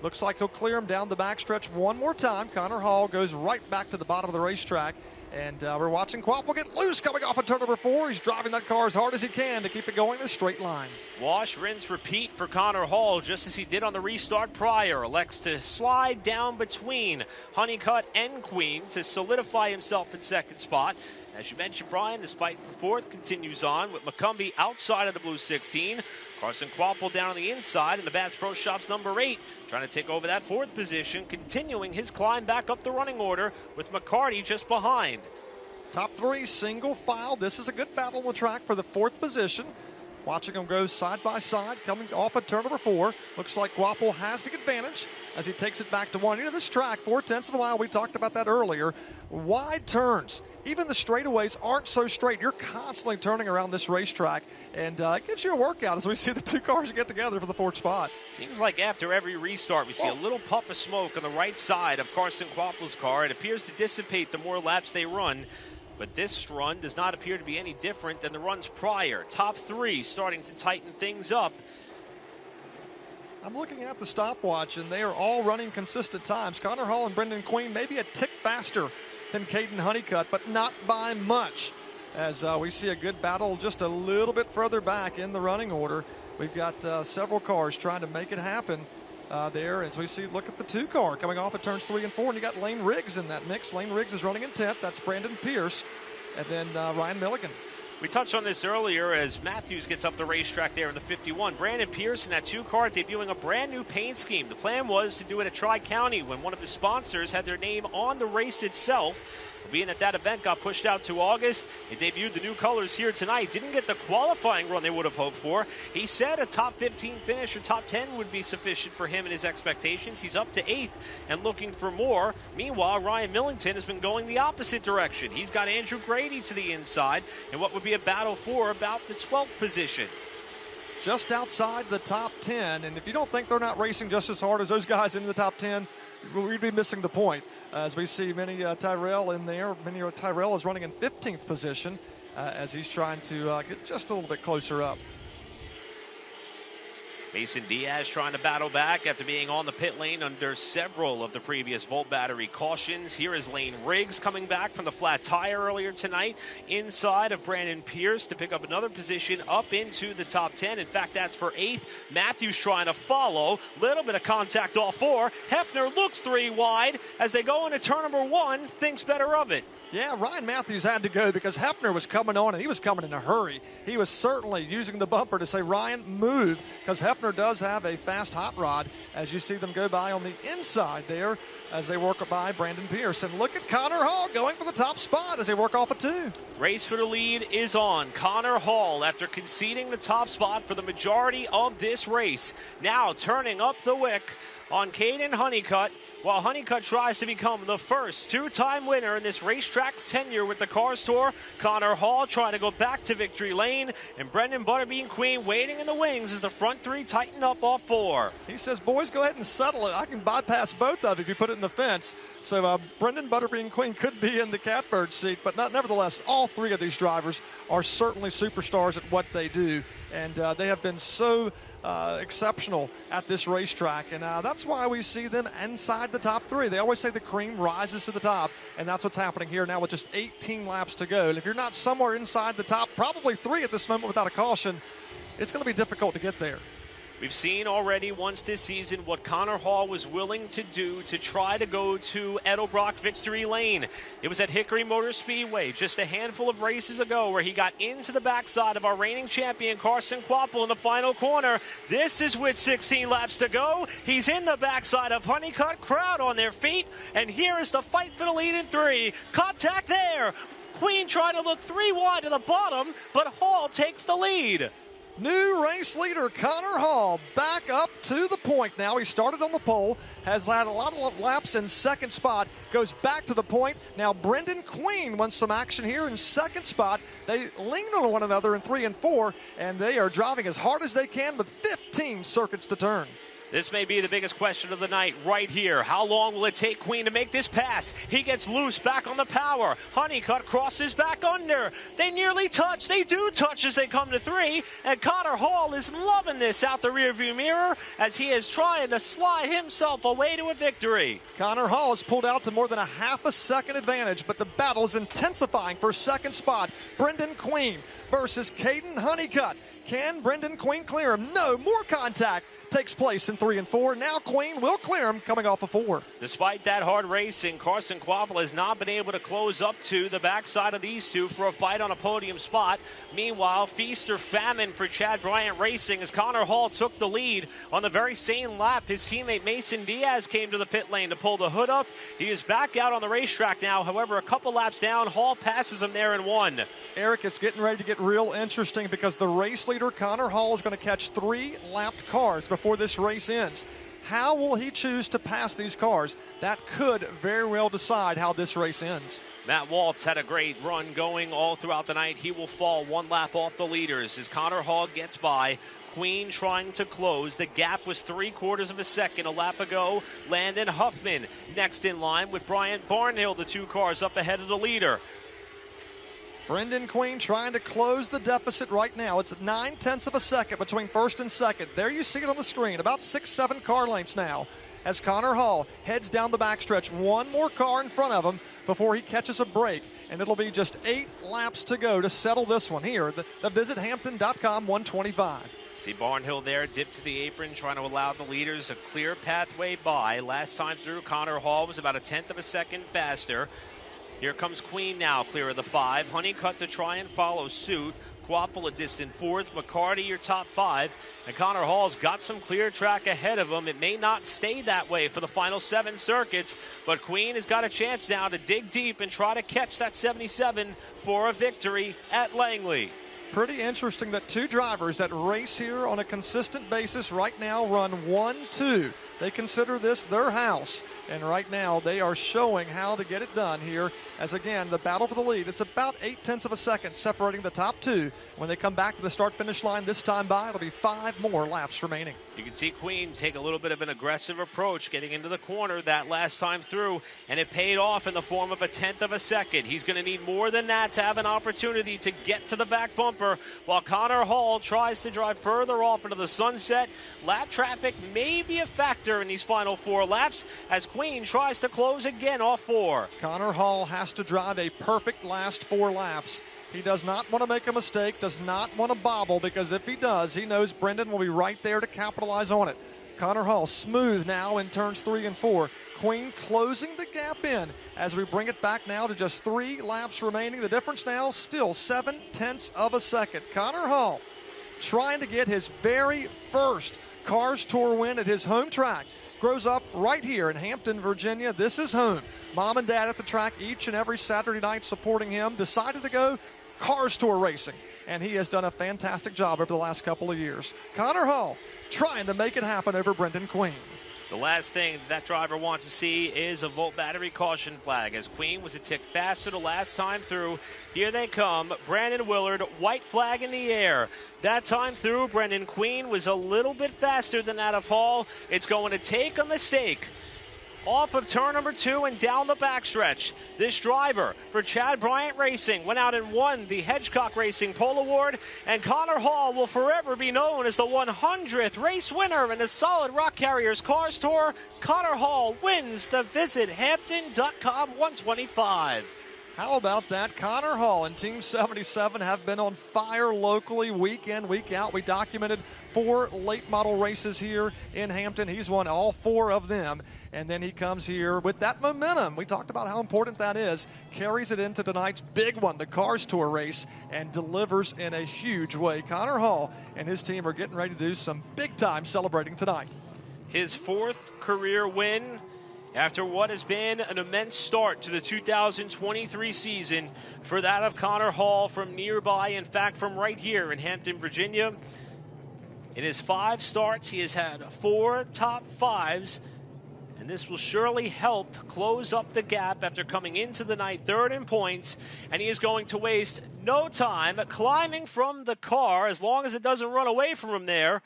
Looks like he'll clear him down the backstretch one more time. Connor Hall goes right back to the bottom of the racetrack. And we're watching Quapple get loose coming off of turn number 4. He's driving that car as hard as he can to keep it going in a straight line. Wash, rinse, repeat for Connor Hall, just as he did on the restart prior. Elects to slide down between Honeycutt and Queen to solidify himself in second spot. As you mentioned, Brian, this fight for fourth continues on with McCumbee outside of the blue 16. Carson Quapple down on the inside in the Bass Pro Shops number 8, trying to take over that fourth position, continuing his climb back up the running order with McCarty just behind. Top 3 single file. This is a good battle on the track for the 4th position. Watching them go side by side, coming off of turn number 4. Looks like Quapple has the advantage as he takes it back to 1. You know, this track, 4/10 of a mile, we talked about that earlier. Wide turns. Even the straightaways aren't so straight. You're constantly turning around this racetrack, and it gives you a workout as we see the 2 cars get together for the 4th spot. Seems like after every restart, we see a little puff of smoke on the right side of Carson Quapple's car. It appears to dissipate the more laps they run. But this run does not appear to be any different than the runs prior. Top 3 starting to tighten things up. I'm looking at the stopwatch, and they are all running consistent times. Connor Hall and Brendan Queen maybe a tick faster than Caden Honeycutt, but not by much. As we see a good battle just a little bit further back in the running order. We've got several cars trying to make it happen there. As we see, look at the 2 car coming off at turns 3 and 4, and you got Lane Riggs in that mix. Lane Riggs is running in 10th. That's Brandon Pierce, and then Ryan Milligan. We touched on this earlier as Matthews gets up the racetrack there in the 51. Brandon Pierce in that 2 car debuting a brand new paint scheme. The plan was to do it at Tri-County when one of the sponsors had their name on the race itself. Being that that event got pushed out to August, he debuted the new colors here tonight. Didn't get the qualifying run they would have hoped for. He said a top 15 finish or top 10 would be sufficient for him and his expectations. He's up to 8th and looking for more. Meanwhile, Ryan Millington has been going the opposite direction. He's got Andrew Grady to the inside in what would be a battle for about the 12th position. Just outside the top 10, and if you don't think they're not racing just as hard as those guys in the top 10, we'd be missing the point. As we see Minnie Tyrell in there. Minnie Tyrell is running in 15th position as he's trying to get just a little bit closer up. Mason Diaz trying to battle back after being on the pit lane under several of the previous Volt battery cautions. Here is Lane Riggs coming back from the flat tire earlier tonight inside of Brandon Pierce to pick up another position up into the top 10. In fact, that's for 8th. Matthews trying to follow. Little bit of contact off 4. Hefner looks 3 wide as they go into turn number 1. Thinks better of it. Yeah, Ryan Matthews had to go because Hefner was coming on, and he was coming in a hurry. He was certainly using the bumper to say, Ryan, move, because Hefner does have a fast hot rod, as you see them go by on the inside there as they work by Brandon Pierce. And look at Connor Hall going for the top spot as they work off a 2. Race for the lead is on. Connor Hall, after conceding the top spot for the majority of this race, now turning up the wick on Caden Honeycutt, while Honeycutt tries to become the first 2-time winner in this racetrack's tenure with the Cars Tour. Connor Hall trying to go back to victory lane, and Brendan Butterbean Queen waiting in the wings as the front 3 tighten up off 4. He says, boys, go ahead and settle it. I can bypass both of you if you put it in the fence. So Brendan Butterbean Queen could be in the catbird seat, but nevertheless, all 3 of these drivers are certainly superstars at what they do, and they have been so exceptional at this racetrack, and that's why we see them inside the top 3. They always say the cream rises to the top, and that's what's happening here now with just 18 laps to go. And if you're not somewhere inside the top, probably 3 at this moment without a caution, it's going to be difficult to get there. We've seen already once this season what Connor Hall was willing to do to try to go to Edelbrock victory lane. It was at Hickory Motor Speedway just a handful of races ago where he got into the backside of our reigning champion Carson Quapple in the final corner. This is with 16 laps to go. He's in the backside of Honeycutt, crowd on their feet, and here is the fight for the lead in 3. Contact there. Queen trying to look 3 wide to the bottom, but Hall takes the lead. New race leader Connor Hall back up to the point now. He started on the pole, has had a lot of laps in second spot, goes back to the point. Now Brendan Queen wants some action here in second spot. They lean on one another in 3 and 4, and they are driving as hard as they can with 15 circuits to turn. This may be the biggest question of the night right here. How long will it take Queen to make this pass? He gets loose back on the power. Honeycutt crosses back under. They nearly touch. They do touch as they come to 3. And Connor Hall is loving this out the rearview mirror as he is trying to slide himself away to a victory. Connor Hall has pulled out to more than a half a second advantage, but the battle is intensifying for second spot. Brendan Queen versus Caden Honeycutt. Can Brendan Queen clear him? No, more contact takes place in 3 and 4. Now Queen will clear him coming off of 4. Despite that hard racing, Carson Quaffle has not been able to close up to the backside of these two for a fight on a podium spot. Meanwhile, feast or famine for Chad Bryant Racing as Connor Hall took the lead on the very same lap. His teammate Mason Diaz came to the pit lane to pull the hood up. He is back out on the racetrack now. However, a couple laps down, Hall passes him there in 1. Eric, it's getting ready to get real interesting because the race leader, Connor Hall, is going to catch 3 lapped cars before this race ends. How will he choose to pass these cars? That could very well decide how this race ends. Matt Waltz had a great run going all throughout the night. He will fall 1 lap off the leaders as Connor Hall gets by. Queen trying to close. The gap was 3/4 of a second a lap ago. Landon Huffman next in line with Bryant Barnhill, the 2 cars up ahead of the leader. Brendan Queen trying to close the deficit right now. It's 9/10 of a second between first and second. There you see it on the screen, about 6-7 car lengths now. As Connor Hall heads down the backstretch, 1 more car in front of him before he catches a break. And it'll be just 8 laps to go to settle this one here. The visit Hampton.com 125. See Barnhill there, dip to the apron, trying to allow the leaders a clear pathway by. Last time through, Connor Hall was about 1/10 of a second faster. Here comes Queen now, clear of the 5. Honeycutt to try and follow suit. Quaffle a distant 4th. McCarty your top 5. And Connor Hall's got some clear track ahead of him. It may not stay that way for the final 7 circuits, but Queen has got a chance now to dig deep and try to catch that 77 for a victory at Langley. Pretty interesting that 2 drivers that race here on a consistent basis right now run 1-2. They consider this their house. And right now they are showing how to get it done here as, again, the battle for the lead. It's about 8/10 of a second separating the top 2. When they come back to the start-finish line this time by, it'll be 5 more laps remaining. You can see Queen take a little bit of an aggressive approach getting into the corner that last time through, and it paid off in the form of 1/10 of a second. He's going to need more than that to have an opportunity to get to the back bumper while Connor Hall tries to drive further off into the sunset. Lap traffic may be a factor in these final 4 laps as Queen tries to close again off 4. Connor Hall has to drive a perfect last 4 laps. He does not want to make a mistake, does not want to bobble, because if he does, he knows Brendan will be right there to capitalize on it. Connor Hall smooth now in turns 3 and 4. Queen closing the gap in as we bring it back now to just 3 laps remaining. The difference now still 7/10 of a second. Connor Hall trying to get his very first Cars Tour win at his home track. Grows up right here in Hampton, Virginia. This is home. Mom and Dad at the track each and every Saturday night supporting him. Decided to go Cars Tour racing, and he has done a fantastic job over the last couple of years. Connor Hall trying to make it happen over Brendan Queen. The last thing that driver wants to see is a Volt battery caution flag, as Queen was a tick faster the last time through. Here they come. Brandon Willard, white flag in the air. That time through, Brendan Queen was a little bit faster than that of Hall. It's going to take a mistake off of turn number 2 and down the backstretch. This driver for Chad Bryant Racing went out and won the Hedgecock Racing Pole Award, and Connor Hall will forever be known as the 100th race winner in the Solid Rock Carriers Cars Tour. Connor Hall wins the visit Hampton.com 125. How about that? Connor Hall and Team 77 have been on fire locally week in, week out. We documented 4 late model races here in Hampton. He's won all 4 of them. And then he comes here with that momentum. We talked about how important that is. Carries it into tonight's big one, the Cars Tour race, and delivers in a huge way. Connor Hall and his team are getting ready to do some big time celebrating tonight. His 4th career win after what has been an immense start to the 2023 season for that of Connor Hall from nearby, in fact, from right here in Hampton, Virginia. In his 5 starts, he has had 4 top 5s, and this will surely help close up the gap after coming into the night 3rd in points, and he is going to waste no time climbing from the car, as long as it doesn't run away from him there,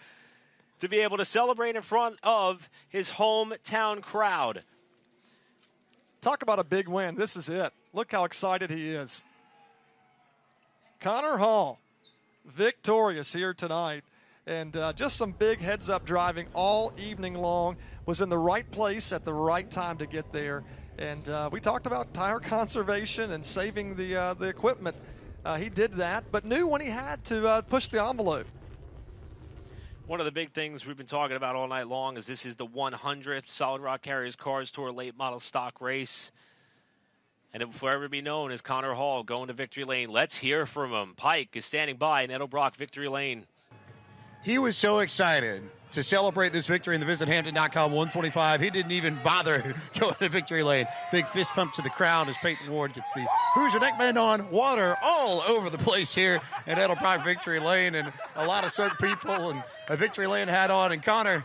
to be able to celebrate in front of his hometown crowd. Talk about a big win. This is it. Look how excited he is. Connor Hall, victorious here tonight. And just some big heads-up driving all evening long. Was in the right place at the right time to get there. And we talked about tire conservation and saving the equipment. He did that, but knew when he had to push the envelope. One of the big things we've been talking about all night long is this is the 100th Solid Rock Carriers Cars Tour late model stock race. And it will forever be known as Connor Hall going to victory lane. Let's hear from him. Pike is standing by in Edelbrock victory lane. He was so excited to celebrate this victory in the VisitHampton.com 125. He didn't even bother going to victory lane. Big fist pump to the crowd as Peyton Ward gets the Who's Your Neckman on water all over the place here at Edelbrock victory lane, and a lot of soaked people and a victory lane hat on. And Connor,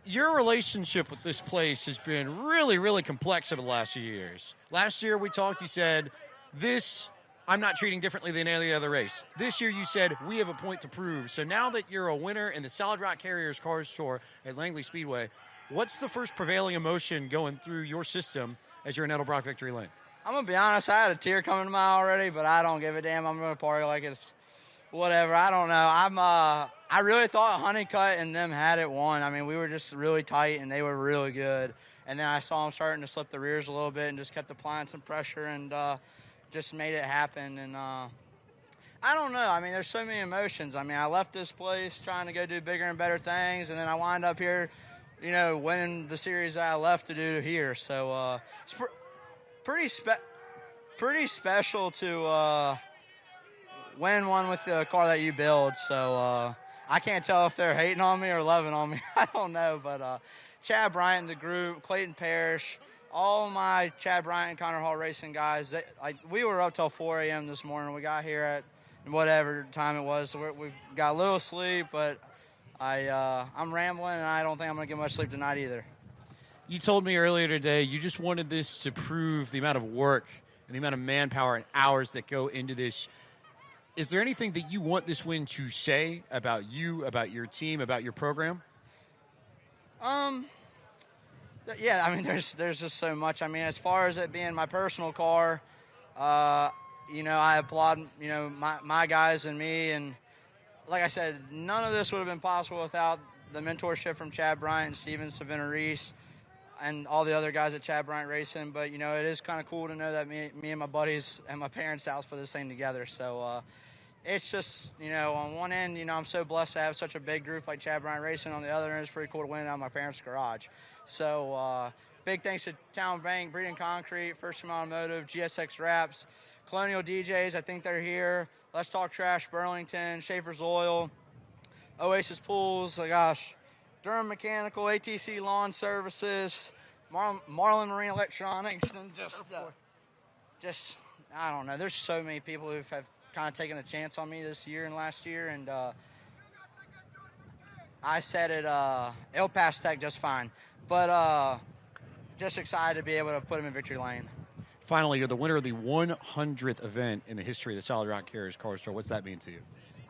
your relationship with this place has been really, really complex over the last few years. Last year we talked, you said, I'm not treating differently than any other race. This year you said, we have a point to prove. So now that you're a winner in the Solid Rock Carriers Cars Tour at Langley Speedway, what's the first prevailing emotion going through your system as you're in Edelbrock victory lane? I'm going to be honest, I had a tear coming to my eye already, but I don't give a damn. I'm going to party like it's whatever. I don't know. I really thought Honeycutt and them had it won. I mean, we were just really tight, and they were really good. And then I saw them starting to slip the rears a little bit and just kept applying some pressure and just made it happen. And I don't know. I mean, there's so many emotions. I mean, I left this place trying to go do bigger and better things, and then I wind up here, you know, winning the series that I left to do here. So it's pretty special to win one with the car that you build. So I can't tell if they're hating on me or loving on me. I don't know. But Chad Bryant, the group, Clayton Parrish, all my Chad Bryant and Connor Hall Racing guys, we were up till 4 a.m. this morning. We got here at whatever time it was. So we got a little sleep, but I'm rambling, and I don't think I'm going to get much sleep tonight either. You told me earlier today you just wanted this to prove the amount of work and the amount of manpower and hours that go into this. Is there anything that you want this win to say about you, about your team, about your program? Yeah, I mean, there's just so much. I mean, as far as it being my personal car, you know, I applaud, you know, my guys and me. And like I said, none of this would have been possible without the mentorship from Chad Bryant and Steven Savina-Reese and all the other guys at Chad Bryant Racing. But, you know, it is kind of cool to know that me and my buddies and my parents' house put this thing together. So it's just, you know, on one end, you know, I'm so blessed to have such a big group like Chad Bryant Racing. On the other end, it's pretty cool to win it out of my parents' garage. So big thanks to Town Bank, Breeden Concrete, First Team Automotive, GSX Wraps, Colonial DJs, I think they're here, Let's Talk Trash, Burlington, Schaefer's Oil, Oasis Pools, Durham Mechanical, ATC Lawn Services, Marlin Marine Electronics, and just I don't know. There's so many people who have kind of taken a chance on me this year and last year, and I said it'll pass Tech just fine. But just excited to be able to put him in victory lane. Finally, you're the winner of the 100th event in the history of the Solid Rock Carriers Cars Tour. What's that mean to you?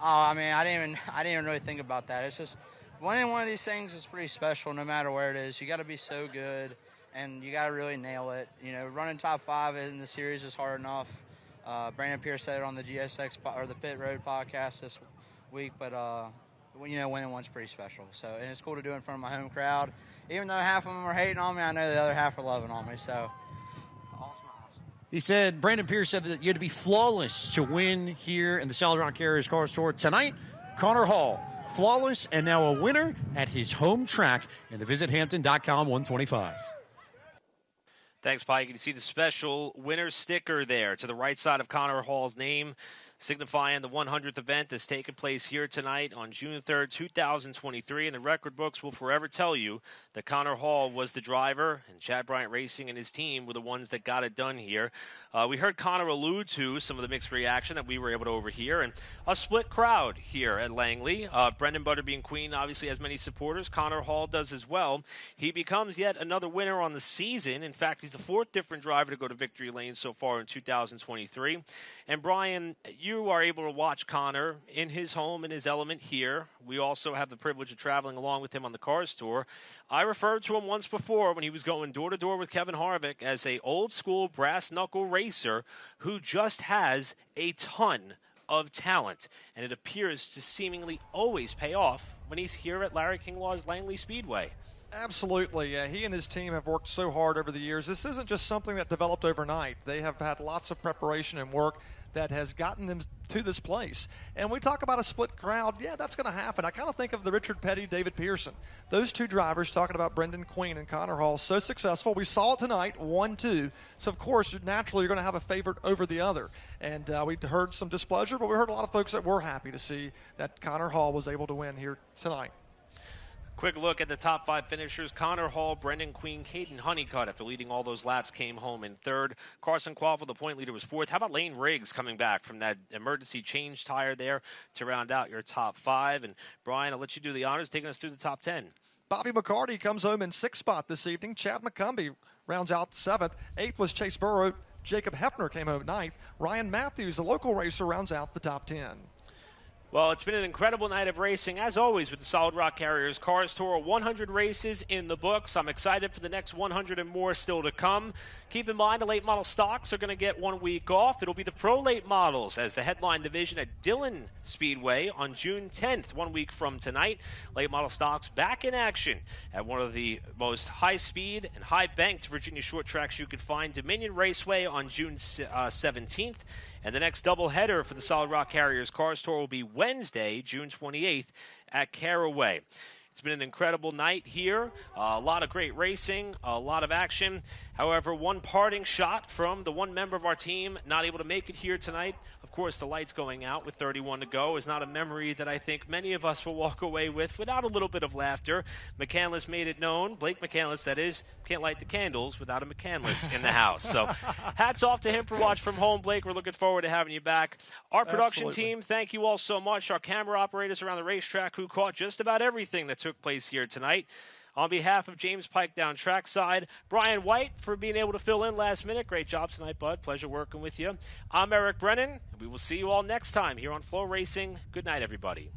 Oh, I mean, I didn't even really think about that. It's just winning one of these things is pretty special no matter where it is. You got to be so good, and you got to really nail it. You know, running top 5 in the series is hard enough. Brandon Pierce said it on the GSX or the Pit Road podcast this week, but you know, winning one's pretty special. So, and it's cool to do it in front of my home crowd. Even though half of them are hating on me, I know the other half are loving on me. So, all smiles. He said, Brandon Pierce said that you had to be flawless to win here in the Solid Rock Carriers Cars Tour. Tonight, Connor Hall, flawless and now a winner at his home track in the VisitHampton.com 125. Thanks, Pike. You can see the special winner sticker there to the right side of Connor Hall's name. signifying the 100th event that's taking place here tonight on June 3rd, 2023. And the record books will forever tell you that Connor Hall was the driver, and Chad Bryant Racing and his team were the ones that got it done here. We heard Connor allude to some of the mixed reaction that we were able to overhear, and a split crowd here at Langley. Brendan Butterbean Queen obviously has many supporters. Connor Hall does as well. He becomes yet another winner on the season. In fact, he's the fourth different driver to go to victory lane so far in 2023. And Brian, you are able to watch Connor in his home, in his element here. We also have the privilege of traveling along with him on the Cars Tour. I referred to him once before when he was going door-to-door with Kevin Harvick as a old-school brass-knuckle racer who just has a ton of talent, and it appears to seemingly always pay off when he's here at Larry King Law's Langley Speedway. Absolutely. He and his team have worked so hard over the years. This isn't just something that developed overnight. They have had lots of preparation and work that has gotten them to this place. And we talk about a split crowd. Yeah, that's going to happen. I kind of think of the Richard Petty, David Pearson. Those two drivers talking about Brendan Queen and Connor Hall, so successful. We saw it tonight, 1-2. So, of course, naturally, you're going to have a favorite over the other. And we heard some displeasure, but we heard a lot of folks that were happy to see that Connor Hall was able to win here tonight. Quick look at the top 5 finishers. Connor Hall, Brendan Queen, Caden Honeycutt, after leading all those laps, came home in 3rd. Carson Quaffle, the point leader, was 4th. How about Lane Riggs coming back from that emergency change tire there to round out your top 5? And Brian, I'll let you do the honors, taking us through the top 10. Bobby McCarty comes home in 6th spot this evening. Chad McCumbee rounds out 7th. 8th was Chase Burrow. Jacob Hefner came home 9th. Ryan Matthews, the local racer, rounds out the top 10. Well, it's been an incredible night of racing, as always, with the Solid Rock Carriers Cars Tour. 100 races in the books. I'm excited for the next 100 and more still to come. Keep in mind, the late model stocks are going to get 1 week off. It'll be the pro late models as the headline division at Dillon Speedway on June 10th, 1 week from tonight. Late model stocks back in action at one of the most high-speed and high-banked Virginia short tracks you could find, Dominion Raceway, on June 17th. And the next doubleheader for the Solid Rock Carriers Cars Tour will be Wednesday, June 28th at Caraway. It's been an incredible night here. A lot of great racing, a lot of action. However, one parting shot from the one member of our team not able to make it here tonight. Of course, the lights going out with 31 to go is not a memory that I think many of us will walk away with without a little bit of laughter. McCandless made it known, Blake McCandless, that is, can't light the candles without a McCandless in the house. So hats off to him for Watch From Home, Blake. We're looking forward to having you back. Our production team, thank you all so much. Our camera operators around the racetrack who caught just about everything that took place here tonight. On behalf of James Pike down trackside, Brian White for being able to fill in last minute. Great job tonight, bud. Pleasure working with you. I'm Eric Brennan, and we will see you all next time here on Flow Racing. Good night, everybody.